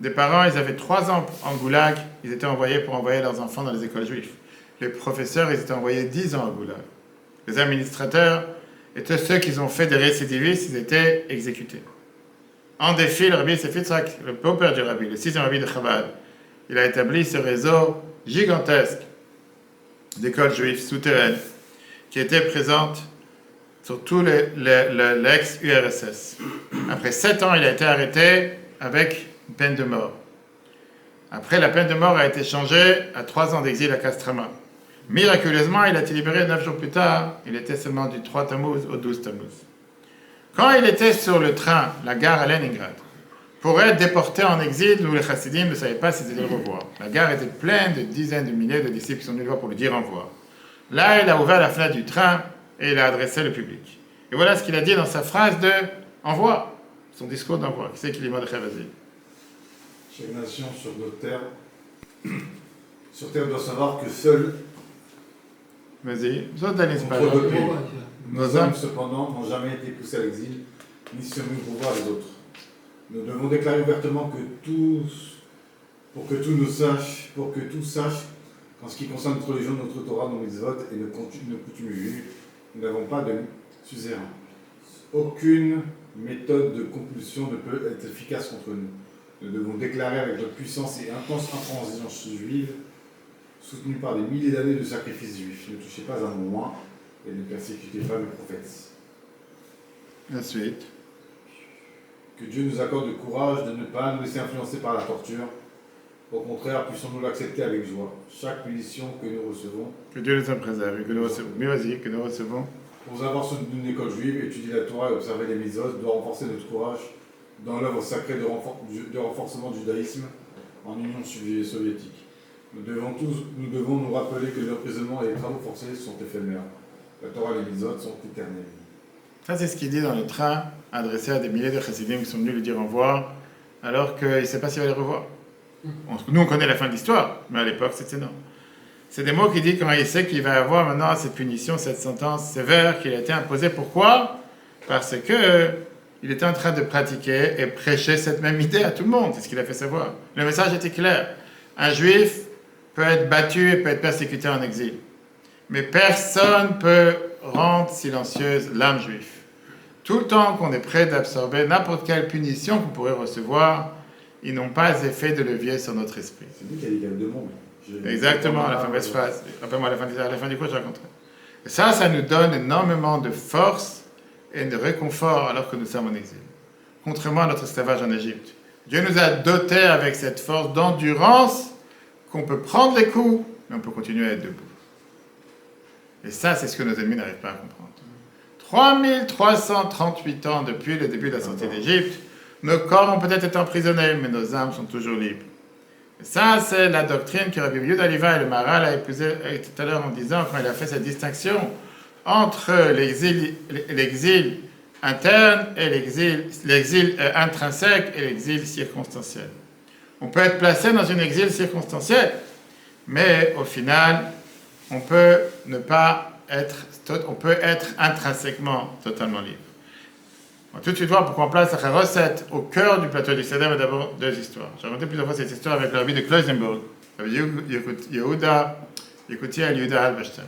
Des parents, ils avaient 3 ans en goulag, ils étaient envoyés pour envoyer leurs enfants dans les écoles juives. Les professeurs, ils étaient envoyés 10 ans en goulag. Les administrateurs et tous ceux qui ont fait des récidivistes, ils étaient exécutés. En défi, le rabbi Yosef Yitzhak, le beau-père du rabbi, le 6e rabbi de Chabad, il a établi ce réseau gigantesque d'écoles juives souterraines qui étaient présentes sur tout l'ex-URSS. Après 7 ans, il a été arrêté avec une peine de mort. Après, la peine de mort a été changée à 3 ans d'exil à Kostroma. Miraculeusement, il a été libéré 9 jours plus tard. Il était seulement du 3 Tammuz au 12 Tammuz. Quand il était sur le train, la gare à Leningrad, pour être déporté en exil, où les chassidim ne savaient pas s'ils allaient le revoir. La gare était pleine de dizaines de milliers de disciples qui sont venus le voir pour lui dire au revoir. Là, il a ouvert la fenêtre du train et il a adressé le public. Et voilà ce qu'il a dit dans sa phrase de envoi, son discours d'envoi. Qui c'est qui lit Mordechai, vas-y. Chaque nation sur notre terre, sur terre doit savoir que seuls Vas-y, vous autres, allez pas. nos âmes, cependant, n'ont jamais été poussés à l'exil, ni se mis pour voir les autres. Nous devons déclarer ouvertement pour que tous sachent qu'en ce qui concerne notre religion, notre Torah, nos mitzvot et nos coutumes juives, nous n'avons pas de suzerain. Aucune méthode de compulsion ne peut être efficace contre nous. Nous devons déclarer avec notre puissance et intense intransigeance juive, soutenue par des milliers d'années de sacrifices juifs. Ne touchez pas à mon moi et ne persécutez pas mes prophètes. Ensuite. Que Dieu nous accorde le courage de ne pas nous laisser influencer par la torture. Au contraire, puissons-nous l'accepter avec joie. Chaque punition que nous recevons. Que Dieu les en préserve et que nous recevons. Mais vas-y, que nous recevons. Pour avoir soutenu une école juive, étudier la Torah et observer les mitzvot doit renforcer notre courage dans l'œuvre sacrée de renforcement du judaïsme en Union soviétique. Nous devons nous rappeler que l'emprisonnement et les travaux forcés sont éphémères. La Torah et les mitzvot sont éternels. Ça, c'est ce qu'il dit dans le train, adressé à des milliers de chassidim qui sont venus lui dire au revoir, alors qu'il ne sait pas s'il va les revoir. Nous, on connaît la fin de l'histoire, mais à l'époque, c'était non. C'est des mots qu'il dit quand il sait qu'il va avoir maintenant cette punition, cette sentence sévère qui a été imposée. Pourquoi ? Parce que il était en train de pratiquer et prêcher cette même idée à tout le monde. C'est ce qu'il a fait savoir. Le message était clair. Un juif peut être battu et peut être persécuté en exil. Mais personne ne peut rendre silencieuse l'âme juive. Tout le temps qu'on est prêt d'absorber n'importe quelle punition qu'on pourrait recevoir, ils n'ont pas effet de levier sur notre esprit. C'est lui qui a dit qu'il y avait 2 mondes. Exactement, à la fameuse phrase. Rappelle-moi, à la fin du cours, je raconterai. Et ça nous donne énormément de force et de réconfort alors que nous sommes en exil. Contrairement à notre esclavage en Égypte. Dieu nous a dotés avec cette force d'endurance qu'on peut prendre les coups, mais on peut continuer à être debout. Et ça, c'est ce que nos ennemis n'arrivent pas à comprendre. 3338 ans depuis le début de la sortie d'Égypte, Nos corps ont peut-être été emprisonnés, mais nos âmes sont toujours libres. Et ça, c'est la doctrine que Rabbi Yehuda Aliva et le Maharal a épousé tout à l'heure en disant, quand il a fait cette distinction entre l'exil interne et l'exil intrinsèque et l'exil circonstanciel. On peut être placé dans un exil circonstanciel, mais au final, on peut être intrinsèquement totalement libre. On va tout de suite voir pourquoi on place la recette au cœur du plateau du Seder, mais d'abord deux histoires. J'ai raconté plusieurs fois cette histoire avec le rabbi de Kloisenburg, avec Yehuda Halberstein,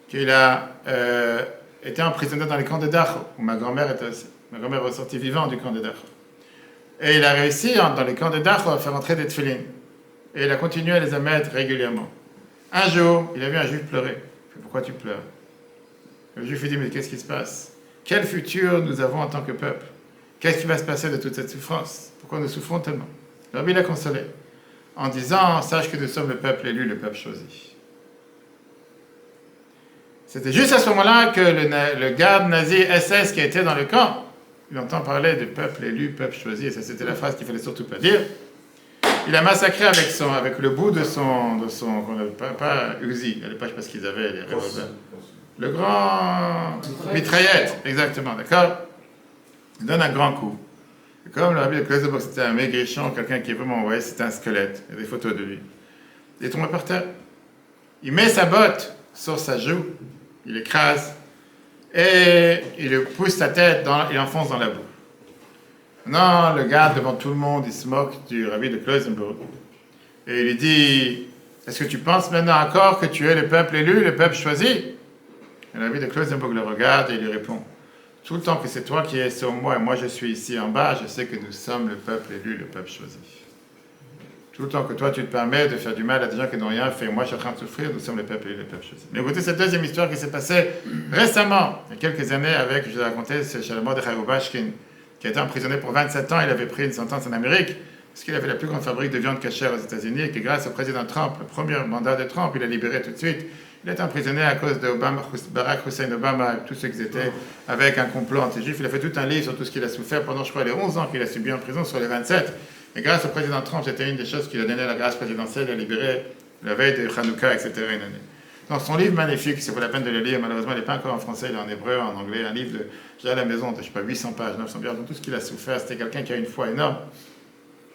qu'il a été emprisonné dans les camps de Dachau, où ma grand-mère est ressortie vivante du camp de Dachau. Et il a réussi, dans les camps de Dachau, à faire entrer des tefilines. Et il a continué à les émettre régulièrement. Un jour, il a vu un juif pleurer. Il fait, pourquoi tu pleures? Le juif lui dit, mais qu'est-ce qui se passe? Quel futur nous avons en tant que peuple? Qu'est-ce qui va se passer de toute cette souffrance? Pourquoi nous souffrons tellement? Le rabbi l'a consolé en disant, sache que nous sommes le peuple élu, le peuple choisi. C'était juste à ce moment-là que le garde nazi SS qui était dans le camp, il entend parler de peuple élu, peuple choisi, et ça c'était la phrase qu'il fallait surtout pas dire. Il a massacré avec le bout de son pas Uzi, à l'époque je sais pas ce qu'ils avaient, les revolvers. Le grand mitraillette, exactement, d'accord? Il donne un grand coup. Et comme le rabbi de Kloisenburg, c'était un maigrichon, quelqu'un qui est vraiment, ouais, c'était un squelette, il y a des photos de lui. Il est tombé par terre. Il met sa botte sur sa joue, il écrase, et il lui pousse sa tête, il enfonce dans la boue. Non, le gars, devant tout le monde, il se moque du rabbi de Kloisenburg. Et il lui dit, est-ce que tu penses maintenant encore que tu es le peuple élu, le peuple choisi? Et le rabbi de Kloisenburg le regarde et il lui répond, tout le temps que c'est toi qui es sur moi et moi je suis ici en bas, je sais que nous sommes le peuple élu, le peuple choisi. Tout le temps que toi tu te permets de faire du mal à des gens qui n'ont rien fait, moi je suis en train de souffrir, nous sommes le peuple élu, le peuple choisi. Mais écoutez cette deuxième histoire qui s'est passée récemment, il y a quelques années, avec, je vous ai raconté, c'est chez le Mordechai Rubashkin, qui a été emprisonné pour 27 ans, il avait pris une sentence en Amérique, parce qu'il avait la plus grande fabrique de viande cachère aux États-Unis, et que grâce au président Trump, le premier mandat de Trump, il a libéré tout de suite. Il a été emprisonné à cause de Barack Hussein Obama, tous ceux qui étaient avec un complot anti-juif. Il a fait tout un livre sur tout ce qu'il a souffert pendant, je crois, les 11 ans qu'il a subi en prison sur les 27. Et grâce au président Trump, c'était une des choses qu'il a donné à la grâce présidentielle, il a libéré la veille de Hanouka, etc. une année. Dans son livre magnifique, c'est pour la peine de le lire, malheureusement il n'est pas encore en français, il est en hébreu, en anglais, un livre j'ai à la maison, je ne sais pas, 800 pages, 900 pages, donc tout ce qu'il a souffert, c'était quelqu'un qui a une foi énorme.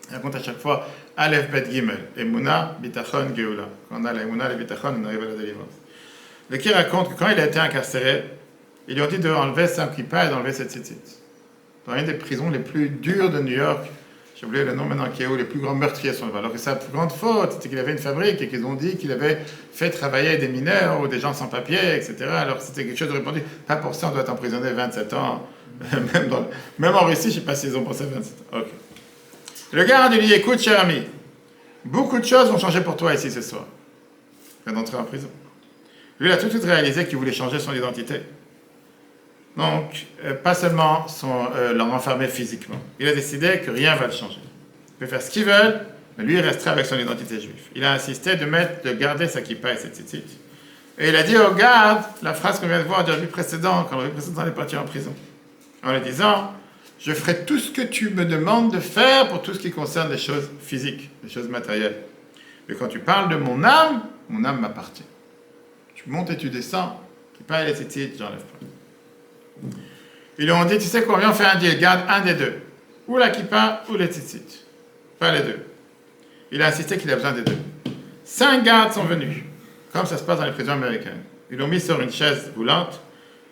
Il raconte à chaque fois Aleph Bet Gimel, Emouna, Bitachon, Geoula. Quand on a la Emouna, le Bitachon, on arrive à la délivrance. Le qui raconte que quand il a été incarcéré, ils lui ont dit d'enlever sa kippa et d'enlever cette tzitzit. Dans une des prisons les plus dures de New York, j'ai oublié le nom maintenant, qui est où les plus grands meurtriers sont là-bas. Alors que sa plus grande faute, c'était qu'il avait une fabrique et qu'ils ont dit qu'il avait fait travailler des mineurs ou des gens sans papier, etc. Alors c'était quelque chose de répandu. Pas pour ça, on doit être emprisonné 27 ans. Même en Russie, je ne sais pas s'ils ont pensé 27 ans. Okay. Le garde lui dit, écoute, cher ami, beaucoup de choses vont changer pour toi ici ce soir. Il vient d'entrer en prison. Lui, il a tout de suite réalisé qu'il voulait changer son identité. Donc, pas seulement l'enfermer physiquement. Il a décidé que rien ne va le changer. Il peut faire ce qu'il veut, mais lui, il restera avec son identité juive. Il a insisté de garder sa kippa et ses tzitzit. Et il a dit au garde la phrase qu'on vient de voir du rabbi précédent, quand le rabbi précédent est parti en prison. En lui disant, je ferai tout ce que tu me demandes de faire pour tout ce qui concerne les choses physiques, les choses matérielles. Mais quand tu parles de mon âme m'appartient. Tu montes et tu descends, kippa et les tzitzit, j'enlève pas. Ils lui ont dit, tu sais quoi, viens on fait un deal, garde un des deux. Ou la kippa, ou les tzitzit. Pas les deux. Il a insisté qu'il a besoin des deux. 5 gardes sont venus, comme ça se passe dans les prisons américaines. Ils l'ont mis sur une chaise roulante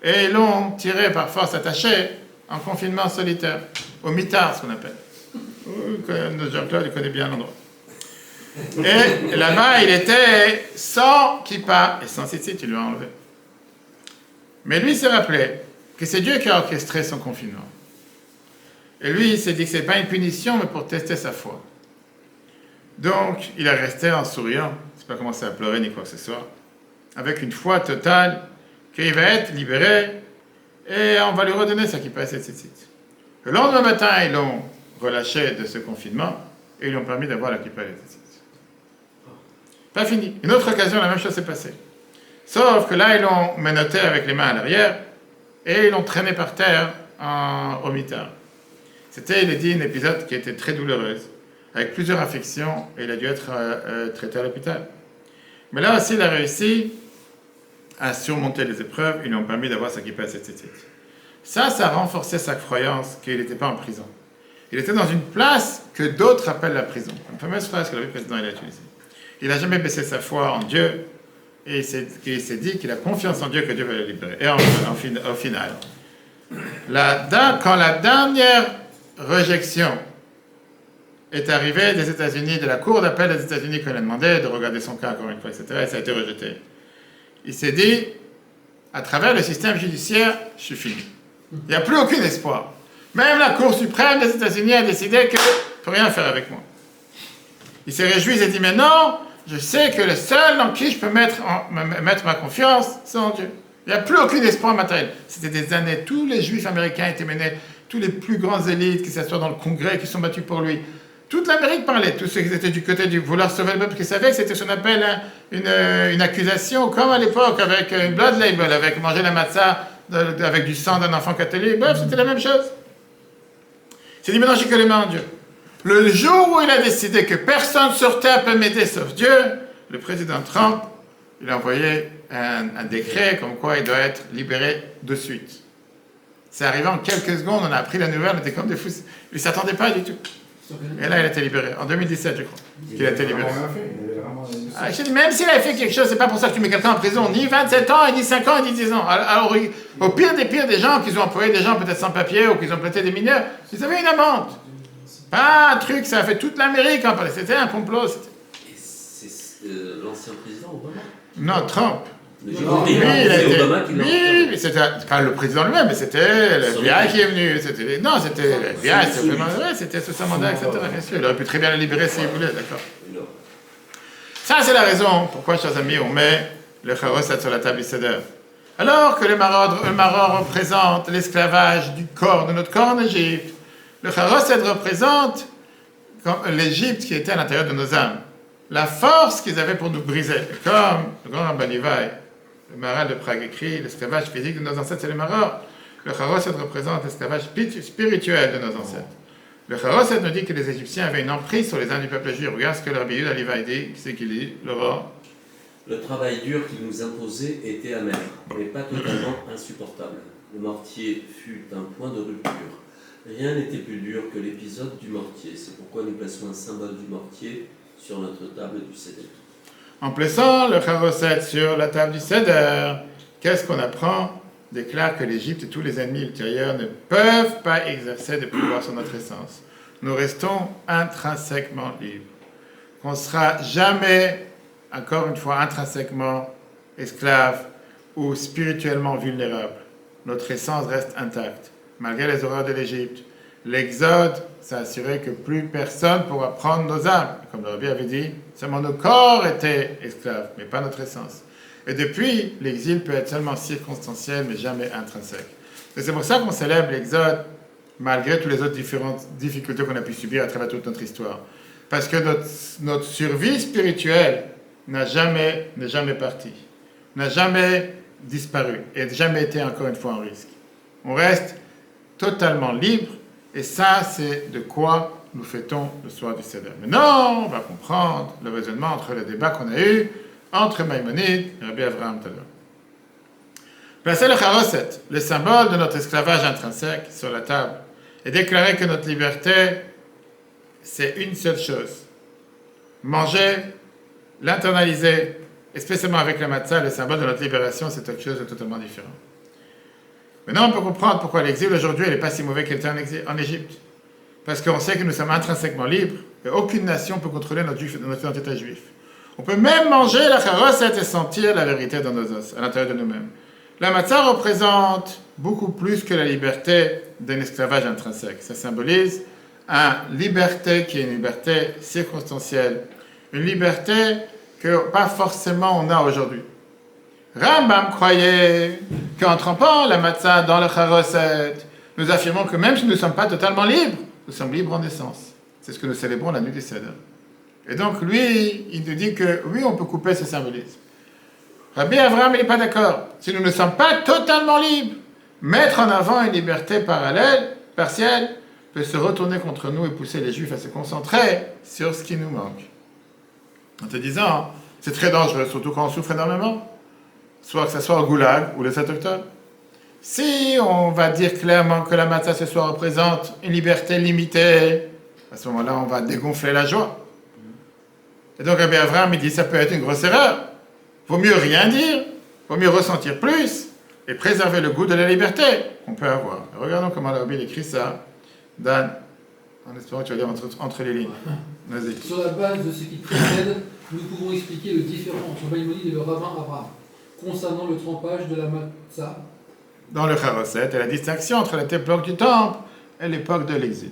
et ils l'ont tiré par force attaché en confinement solitaire, au mitard, ce qu'on appelle. Jean-Claude, il connaît bien l'endroit. Et là-bas, il était sans kippa et sans tzitzit, il lui a enlevé. Mais lui, il s'est rappelé que c'est Dieu qui a orchestré son confinement. Et lui, il s'est dit que ce n'est pas une punition, mais pour tester sa foi. Donc, il est resté en souriant, il n'a pas commencé à pleurer ni quoi que ce soit, avec une foi totale qu'il va être libéré et on va lui redonner sa kippa et ses tzitzit. Le lendemain matin, ils l'ont relâché de ce confinement et ils lui ont permis d'avoir la kippa et les tzitzit. Pas fini. Une autre occasion, la même chose s'est passée. Sauf que là, ils l'ont menotté avec les mains à l'arrière et ils l'ont traîné par terre au mitard. C'était, il est dit, un épisode qui était très douloureux, avec plusieurs infections, et il a dû être traité à l'hôpital. Mais là aussi, il a réussi à surmonter les épreuves, ils lui ont permis d'avoir sa kippa esthétique. Ça a renforcé sa croyance qu'il n'était pas en prison. Il était dans une place que d'autres appellent la prison. Une fameuse phrase que le président il a utilisée. Il n'a jamais baissé sa foi en Dieu, et il s'est dit qu'il a confiance en Dieu que Dieu va le libérer. Et au final, quand la dernière rejection est arrivée des États-Unis, de la Cour d'appel des États-Unis qu'on a demandé de regarder son cas encore une fois, etc., et ça a été rejeté. Il s'est dit, à travers le système judiciaire, je suis fini. Il n'y a plus aucun espoir. Même la Cour suprême des États-Unis a décidé qu'elle ne peut rien faire avec moi. Il s'est réjoui, il s'est dit, mais non, je sais que le seul en qui je peux mettre ma confiance, c'est en Dieu. Il n'y a plus aucun espoir matériel. C'était des années, tous les juifs américains étaient menés, tous les plus grands élites qui s'assoient dans le Congrès, qui sont battus pour lui. Toute l'Amérique parlait, tous ceux qui étaient du côté du vouloir sauver le peuple, qui savaient que c'était ce qu'on appelle une accusation, comme à l'époque, avec une blood label, avec manger la matzah avec du sang d'un enfant catholique. Bref, c'était la même chose. Il s'est dit, maintenant j'ai que les mains en Dieu. Le jour où il a décidé que personne sur terre peut m'aider sauf Dieu, le président Trump, il a envoyé un décret comme quoi il doit être libéré de suite. C'est arrivé en quelques secondes, on a appris la nouvelle, on était comme des fous. Il ne s'attendait pas du tout. Et là, il a été libéré. En 2017, je crois, qu'il a été libéré. Je dis, même s'il avait fait quelque chose, c'est pas pour ça que tu mets quelqu'un en prison. Ni 27 ans, ni 5 ans, ni 10 ans. Alors, au pire des gens qui ont employé des gens peut-être sans papier ou qui ont prêté des mineurs, ils avaient une amende. Pas un truc, ça a fait toute l'Amérique. C'était un complot. Et c'est l'ancien président Obama? Non, Trump. Oui, c'est Obama qui l'a oui, c'était pas le président lui-même, mais c'était le FBI qui est venu. Non, c'était le FBI, c'était sous sa mandat, etc. Bien sûr, il aurait pu très bien le libérer s'il voulait, d'accord. Ça, c'est la raison pourquoi, chers amis, on met le charoset sur la table du Seder. Alors que le maror représente l'esclavage du corps, de notre corps en Égypte, le charoset représente l'Égypte qui était à l'intérieur de nos âmes. La force qu'ils avaient pour nous briser. Comme le grand Rabban Levi, le Maharal de Prague écrit, l'esclavage physique de nos ancêtres, c'est le maror. Le charoset représente l'esclavage spirituel de nos ancêtres. Le charoset nous dit que les Égyptiens avaient une emprise sur les âmes du peuple juif. Regarde ce que le Rabbi Yehuda Levi dit, c'est qu'il dit, le travail dur qu'il nous imposait était amer, mais pas totalement insupportable. Le mortier fut un point de rupture. Rien n'était plus dur que l'épisode du mortier. C'est pourquoi nous plaçons un symbole du mortier sur notre table du Seder. En plaçant le charoset sur la table du Seder, qu'est-ce qu'on apprend? Déclare que l'Égypte et tous les ennemis ultérieurs ne peuvent pas exercer de pouvoir sur notre essence. Nous restons intrinsèquement libres. On ne sera jamais, encore une fois, intrinsèquement esclave ou spirituellement vulnérable. Notre essence reste intacte. Malgré les horreurs de l'Égypte, l'Exode s'est assuré que plus personne pourra prendre nos âmes. Comme le Rabbi avait dit, seulement nos corps étaient esclaves, mais pas notre essence. Et depuis, l'exil peut être seulement circonstanciel, mais jamais intrinsèque. Et c'est pour ça qu'on célèbre l'Exode, malgré toutes les autres différentes difficultés qu'on a pu subir à travers toute notre histoire. Parce que notre survie spirituelle n'est jamais partie, n'a jamais disparu, et n'a jamais été encore une fois en risque. On reste totalement libre, et ça, c'est de quoi nous fêtons le soir du Seder. Maintenant, on va comprendre le raisonnement entre les débats qu'on a eus entre Maïmonide et Rabbi Avraham tout à l'heure. Placer le charoset, le symbole de notre esclavage intrinsèque, sur la table, et déclarer que notre liberté, c'est une seule chose. Manger, l'internaliser, et spécialement avec la matzah, le symbole de notre libération, c'est quelque chose de totalement différent. Maintenant, on peut comprendre pourquoi l'exil aujourd'hui n'est pas si mauvais qu'il était en Égypte. Parce qu'on sait que nous sommes intrinsèquement libres, et aucune nation ne peut contrôler notre identité juive. On peut même manger la charoset et sentir la vérité dans nos os, à l'intérieur de nous-mêmes. La matzah représente beaucoup plus que la liberté d'un esclavage intrinsèque. Ça symbolise une liberté qui est une liberté circonstancielle, une liberté que pas forcément on a aujourd'hui. Rambam croyait qu'en trempant la matzah dans le charoset, nous affirmons que même si nous ne sommes pas totalement libres, nous sommes libres en essence. C'est ce que nous célébrons la nuit du Seder. Et donc lui, il nous dit que oui, on peut couper ce symbolisme. Rabbi Avraham, il n'est pas d'accord. Si nous ne sommes pas totalement libres, mettre en avant une liberté parallèle, partielle, peut se retourner contre nous et pousser les Juifs à se concentrer sur ce qui nous manque. En te disant, c'est très dangereux, surtout quand on souffre énormément, soit que ce soit au Goulag ou le 7 octobre. Si on va dire clairement que la matzah ce soir représente une liberté limitée, à ce moment-là, on va dégonfler la joie. Et donc, Rabbi Avraham, il dit, ça peut être une grosse erreur. Vaut mieux rien dire, vaut mieux ressentir plus et préserver le goût de la liberté qu'on peut avoir. Et regardons comment le Rabbi écrit ça. Dan, en espérant que tu vas lire entre les lignes. Vas-y. Sur la base de ce qui précède, nous pouvons expliquer le différent entre Maïmonide et le rabbin Abraham concernant le trempage de la matzah Dans le Charoset et la distinction entre l'époque du temple et l'époque de l'exil.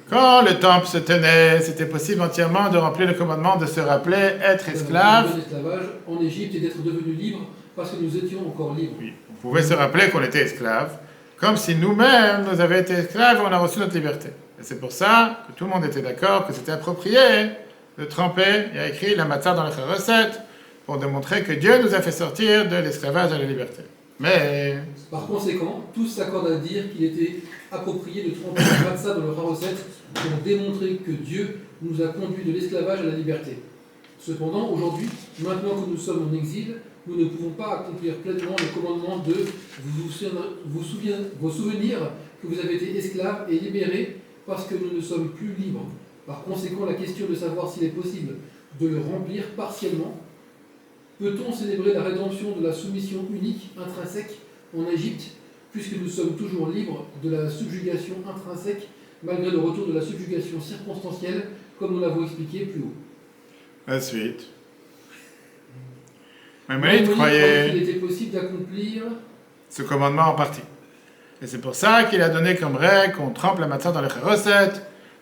Quand le temple se tenait, c'était possible entièrement de remplir le commandement de se rappeler être esclave. de l'esclavage en Égypte et d'être devenu libre parce que nous étions encore libres. Oui, on pouvait se rappeler qu'on était esclave, comme si nous-mêmes nous avions été esclaves et on a reçu notre liberté. Et c'est pour ça que tout le monde était d'accord que c'était approprié de tremper, il y a écrit la matzah dans le Charoset, pour démontrer que Dieu nous a fait sortir de l'esclavage à la liberté. Mais Par conséquent, tous s'accordent à dire qu'il était approprié de tremper la matzah dans le Haroset pour démontrer que Dieu nous a conduits de l'esclavage à la liberté. Cependant, aujourd'hui, maintenant que nous sommes en exil, nous ne pouvons pas accomplir pleinement le commandement de vous souvenir que vous avez été esclaves et libérés parce que nous ne sommes plus libres. Par conséquent, la question de savoir s'il est possible de le remplir partiellement. Peut-on célébrer la rédemption de la soumission unique intrinsèque en Égypte, puisque nous sommes toujours libres de la subjugation intrinsèque, malgré le retour de la subjugation circonstancielle, comme nous l'avons expliqué plus haut. la suite. Maïmonide croyait qu'il était possible d'accomplir ce commandement en partie. Et c'est pour ça qu'il a donné comme règle qu'on trempe la matzah dans le Charoset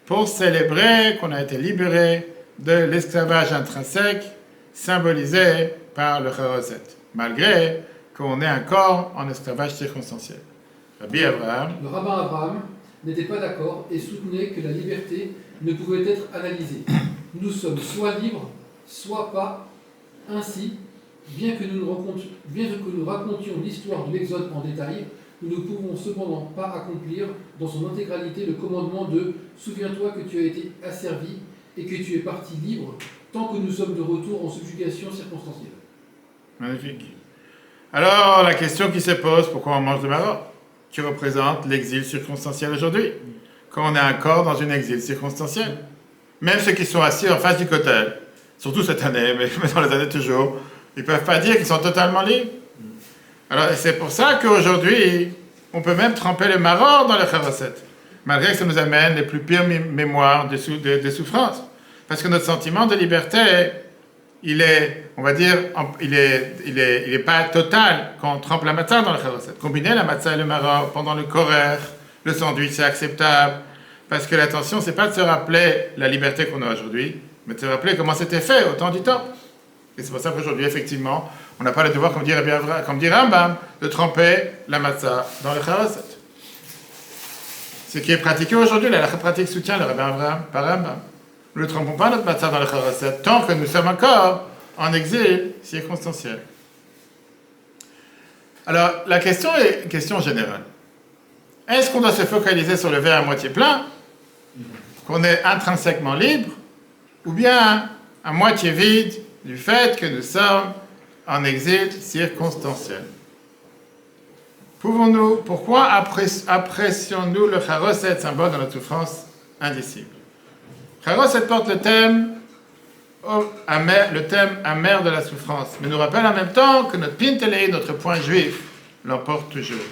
pour célébrer qu'on a été libéré de l'esclavage intrinsèque symbolisé par le Charoset, malgré qu'on est encore en esclavage circonstanciel. Rabbi Abraham, le rabbin Abraham n'était pas d'accord et soutenait que la liberté ne pouvait être analysée. Nous sommes soit libres, soit pas. Ainsi, bien que nous racontions l'histoire de l'Exode en détail, nous ne pouvons cependant pas accomplir dans son intégralité le commandement de « Souviens-toi que tu as été asservi et que tu es parti libre, tant que nous sommes de retour en subjugation circonstancielle. » Magnifique. Alors, la question qui se pose, pourquoi on mange le maror, qui représente l'exil circonstanciel aujourd'hui, quand on est encore dans une exil circonstanciel. Même ceux qui sont assis en face du kotel, surtout cette année, mais dans les années toujours, ils ne peuvent pas dire qu'ils sont totalement libres. Alors, c'est pour ça qu'aujourd'hui, on peut même tremper le maror dans le Charoset, malgré que ça nous amène les plus pires mémoires de souffrance. Parce que notre sentiment de liberté, il est, on va dire, il est pas total quand on trempe la matzah dans le Charoset. Combiner la matzah et le maror pendant le korer, le sandwich, c'est acceptable. Parce que l'attention, c'est pas de se rappeler la liberté qu'on a aujourd'hui, mais de se rappeler comment c'était fait au temps du temple. Et c'est pour ça qu'aujourd'hui, effectivement, on n'a pas le devoir, comme dit Rambam, de tremper la matzah dans le Charoset. Ce qui est pratiqué aujourd'hui, la pratique soutient le rabbin Abraham, par Rambam. Nous ne trempons pas notre matzah dans le Charoset tant que nous sommes encore en exil circonstanciel. Alors, la question est une question générale. Est-ce qu'on doit se focaliser sur le verre à moitié plein, qu'on est intrinsèquement libre, ou bien à moitié vide du fait que nous sommes en exil circonstanciel? Pourquoi apprécions-nous le Charoset, symbole de notre souffrance indicible? Charoset porte le thème amer de la souffrance, mais nous rappelle en même temps que notre pintelei, notre point juif, l'emporte toujours.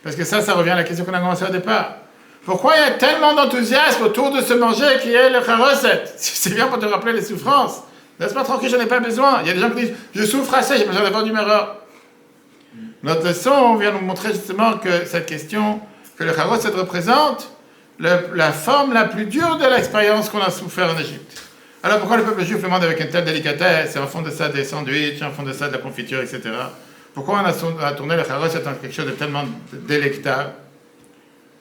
Parce que ça revient à la question qu'on a commencé au départ. Pourquoi il y a tellement d'enthousiasme autour de ce manger qui est le Charoset? C'est bien pour te rappeler les souffrances. Laisse-moi tranquille, je n'en ai pas besoin. Il y a des gens qui disent, je souffre assez, j'ai besoin d'avoir du maror. Notre leçon vient nous montrer justement que cette question, que le Charoset représente la forme la plus dure de l'expérience qu'on a souffert en Égypte. Alors pourquoi le peuple juif le mange avec une telle délicatesse, et en fond de ça des sandwichs, en fond de ça de la confiture, etc. Pourquoi on a tourné le Charoset en quelque chose de tellement délectable?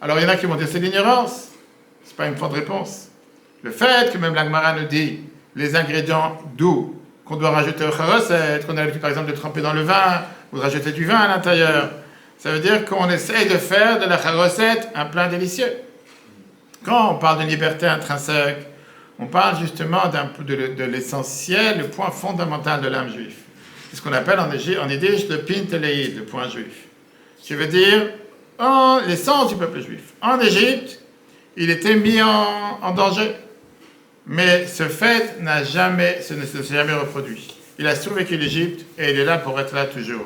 Alors il y en a qui vont dire c'est l'ignorance. C'est pas une bonne réponse. Le fait que même la Gemara nous dit les ingrédients doux qu'on doit rajouter au Charoset, qu'on a l'habitude par exemple de tremper dans le vin, ou de rajouter du vin à l'intérieur, Ça veut dire qu'on essaye de faire de la charosette un plat délicieux. Quand on parle de liberté intrinsèque, on parle justement de l'essentiel, le point fondamental de l'âme juive. C'est ce qu'on appelle en yiddish le pinteleïd, le point juif. Ce qui veut dire l'essence du peuple juif. En Égypte, il était mis en danger. Mais ce fait ne s'est jamais reproduit. Il a survécu l'Égypte et il est là pour être là toujours.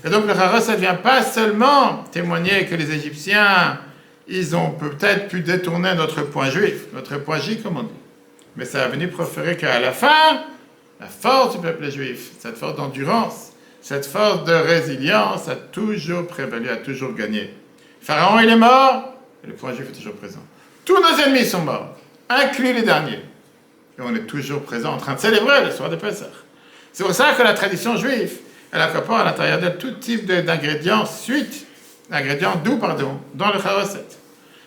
Et donc le Haros, ça ne vient pas seulement témoigner que les Égyptiens, ils ont peut-être pu détourner notre point juif, notre point J comme on dit. Mais ça a venu proférer qu'à la fin, la force du peuple juif, cette force d'endurance, cette force de résilience a toujours prévalu, a toujours gagné. Pharaon, il est mort, et le point juif est toujours présent. Tous nos ennemis sont morts, inclus les derniers. Et on est toujours présent en train de célébrer le soir de Pessah. C'est pour ça que la tradition juive, elle incorpore à l'intérieur d'elle tout type d'ingrédients doux, dans le charoset.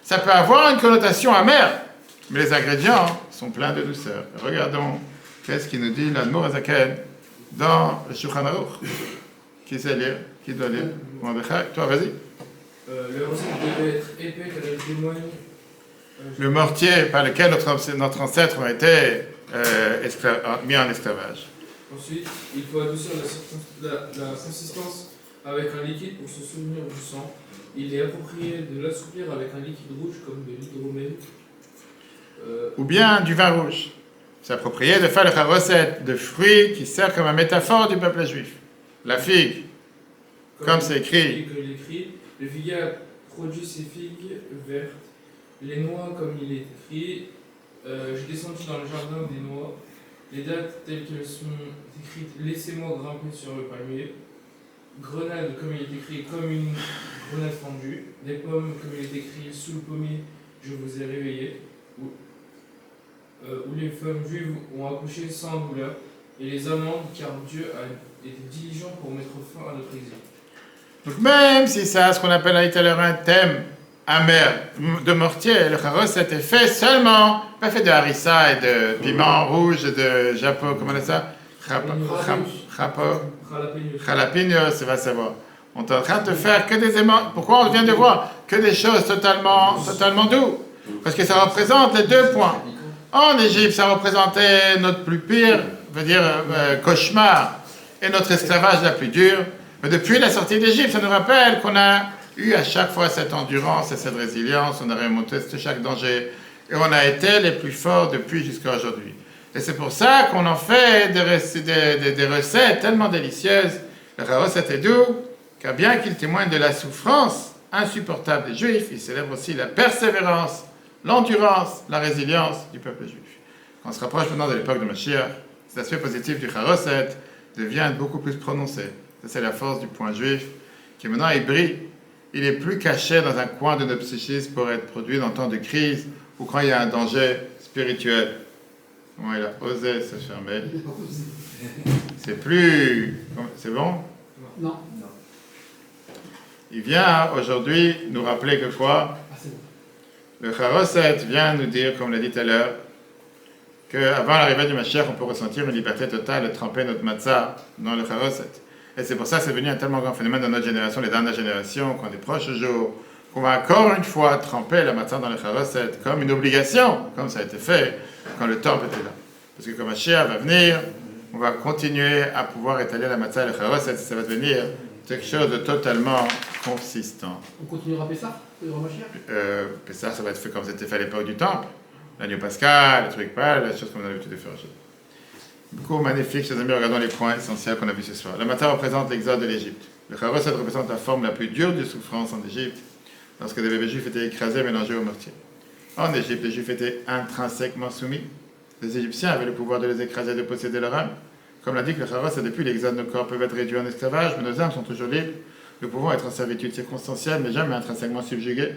Ça peut avoir une connotation amère, mais les ingrédients sont pleins de douceur. Regardons qu'est-ce qu'il nous dit l'Admor Azaken dans le Shulchan Aruch. Qui sait lire? Qui doit lire? Mordechai, toi, vas-y. Le recette devait être épais car elle témoigne. Le mortier par lequel notre ancêtre a été mis en esclavage. Ensuite, il faut adoucir la consistance avec un liquide pour se souvenir du sang. Il est approprié de l'assouplir avec un liquide rouge comme de l'hydromel. Ou bien du vin rouge. C'est approprié de faire la recette de fruits qui sert comme une métaphore du peuple juif. La figue, comme c'est écrit. Le figuier produit ses figues vertes. Les noix, comme il est écrit, j'ai descendu dans le jardin des noix. Les dates telles qu'elles sont écrites, laissez-moi grimper sur le palmier. Grenade, comme il est écrit, comme une grenade fendue. Des pommes, comme il est écrit, sous le pommier, je vous ai réveillé. Où les femmes juives ont accouché sans douleur. Et les amandes, car Dieu a été diligent pour mettre fin à notre exil. Donc même si ça a ce qu'on appelle tout à l'heure un thème amer de mortier, le charos était fait seulement, pas fait de harissa et de piment rouge et de japo, comment on dit ça? Jalapenos, ça va savoir. On est en train de faire que des aimants. Pourquoi on vient de voir que des choses totalement douces? Parce que ça représente les deux points. En Égypte, ça représentait notre plus pire, cauchemar, et notre esclavage la plus dure. Mais depuis la sortie d'Égypte, ça nous rappelle qu'on a eu à chaque fois cette endurance et cette résilience, on a remonté chaque danger, et on a été les plus forts depuis jusqu'à aujourd'hui. Et c'est pour ça qu'on en fait des recettes tellement délicieuses. Le charos était doux, car bien qu'il témoigne de la souffrance insupportable des Juifs, il célèbre aussi la persévérance, l'endurance, la résilience du peuple juif. Quand on se rapproche maintenant de l'époque de Mashiach, cet aspect positif du charoset devient beaucoup plus prononcé. Ça, c'est la force du point juif, qui maintenant il brille. Il est plus caché dans un coin de notre psychisme pour être produit dans temps de crise ou quand il y a un danger spirituel. Comment il a osé se fermer. C'est plus... C'est bon? Non. Il vient aujourd'hui nous rappeler que quoi? Le charoset vient nous dire, comme l'a dit tout à l'heure, qu'avant l'arrivée du Mashiach, on peut ressentir une liberté totale de tremper notre matzah dans le charoset. Et c'est pour ça que c'est devenu un tellement grand phénomène dans notre génération, les dernières générations, qu'on des proches jours, qu'on va encore une fois tremper la matzah dans le charoset comme une obligation, comme ça a été fait quand le temple était là. Parce que comme Mashiach va venir, on va continuer à pouvoir étaler la matzah et le charoset, ça va devenir quelque chose de totalement consistant. On continuera Pessah, le Mashiach? Pessah, ça va être fait comme c'était fait à l'époque du temple. L'agneau pascal, le truc pâle, les choses qu'on a l'habitude de faire aujourd'hui. Cours magnifique, chers amis, regardons les points essentiels qu'on a vus ce soir. La matzah représente l'exode de l'Égypte. Le charoset représente la forme la plus dure de souffrance en Égypte, lorsque des bébés juifs étaient écrasés et mélangés au mortier. En Égypte, les juifs étaient intrinsèquement soumis. Les Égyptiens avaient le pouvoir de les écraser et de posséder leur âme. Comme l'a dit que le charoset, depuis l'exode, nos corps peuvent être réduits en esclavage, mais nos âmes sont toujours libres. Nous pouvons être en servitude circonstancielle, mais jamais intrinsèquement subjugués.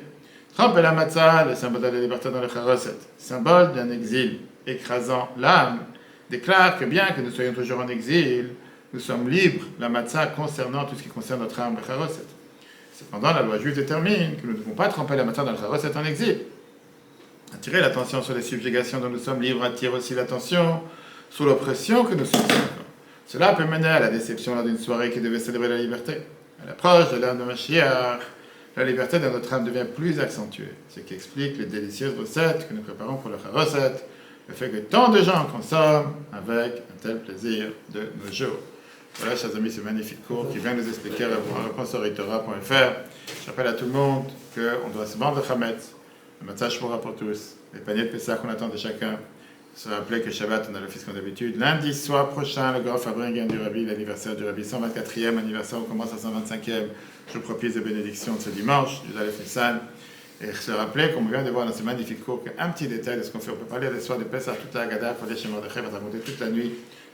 Trempe la matzah, le symbole de la liberté dans le charoset, symbole d'un exil écrasant l'âme, déclare que bien que nous soyons toujours en exil, nous sommes libres, la matzah concernant tout ce qui concerne notre âme, le charoset. Cependant, la loi juive détermine que nous ne devons pas tremper la matzah dans le charoset en exil. Attirer l'attention sur les subjugations dont nous sommes libres attire aussi l'attention sur l'oppression que nous subissons. Cela peut mener à la déception lors d'une soirée qui devait célébrer la liberté. À l'approche de l'âme de Mashiach, la liberté de notre âme devient plus accentuée, ce qui explique les délicieuses recettes que nous préparons pour le Charoset, le fait que tant de gens consomment avec un tel plaisir de nos jours. Voilà, chers amis, ce magnifique cours qui vient nous expliquer en réponse au Ritorah.fr. Je rappelle à tout le monde qu'on doit se vendre le Chametz, le Matzah Shmura pour tous, les paniers de Pessah qu'on attend de chacun. Se rappeler que Shabbat, on a l'office comme d'habitude. Lundi soir prochain, le grand Fabringen du Rabbi, l'anniversaire du Rabbi, 124e anniversaire, on commence à 125e. Je propice de bénédiction de ce dimanche, du Aleph Nissan. Et se rappeler, comme on vient de voir dans ce magnifique cours, qu'un petit détail de ce qu'on fait. On peut parler des soirs de Pessah, toute la Haggadah, Kodesh chez Mordechai, va raconter toute la nuit,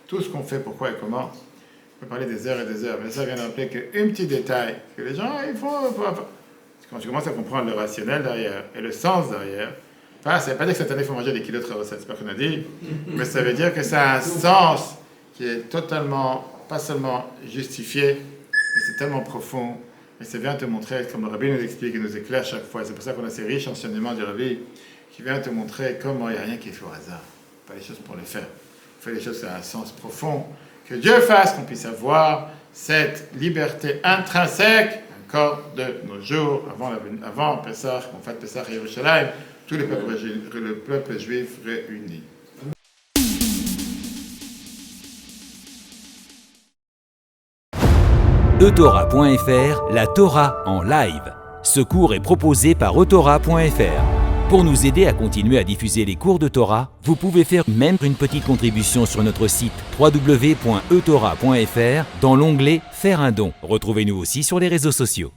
tout ce qu'on fait, pourquoi et comment. On peut parler des heures et des heures. Mais ça vient de rappeler qu'un petit détail, que les gens, ils font. Quand tu commences à comprendre le rationnel derrière et le sens derrière, ça ne veut pas dire que cette année il faut manger des kilos de recettes, c'est pas qu'on a dit, mais ça veut dire que ça a un sens qui est totalement, pas seulement justifié, mais c'est tellement profond, et ça vient te montrer, comme le Rabbi nous explique et nous éclaire chaque fois, c'est pour ça qu'on a ces riches enseignements du Rabbi, qui vient te montrer comment il n'y a rien qui est fait au hasard, pas les choses pour les faire, on fait les choses à un sens profond, que Dieu fasse qu'on puisse avoir cette liberté intrinsèque, encore de nos jours, avant Pessah, qu'on fait Pessah à Yerushalayim, tous les peuples juifs réunis. Eutora.fr, la Torah en live. Ce cours est proposé par Eutora.fr. Pour nous aider à continuer à diffuser les cours de Torah, vous pouvez faire même une petite contribution sur notre site www.eutora.fr dans l'onglet « Faire un don ». Retrouvez-nous aussi sur les réseaux sociaux.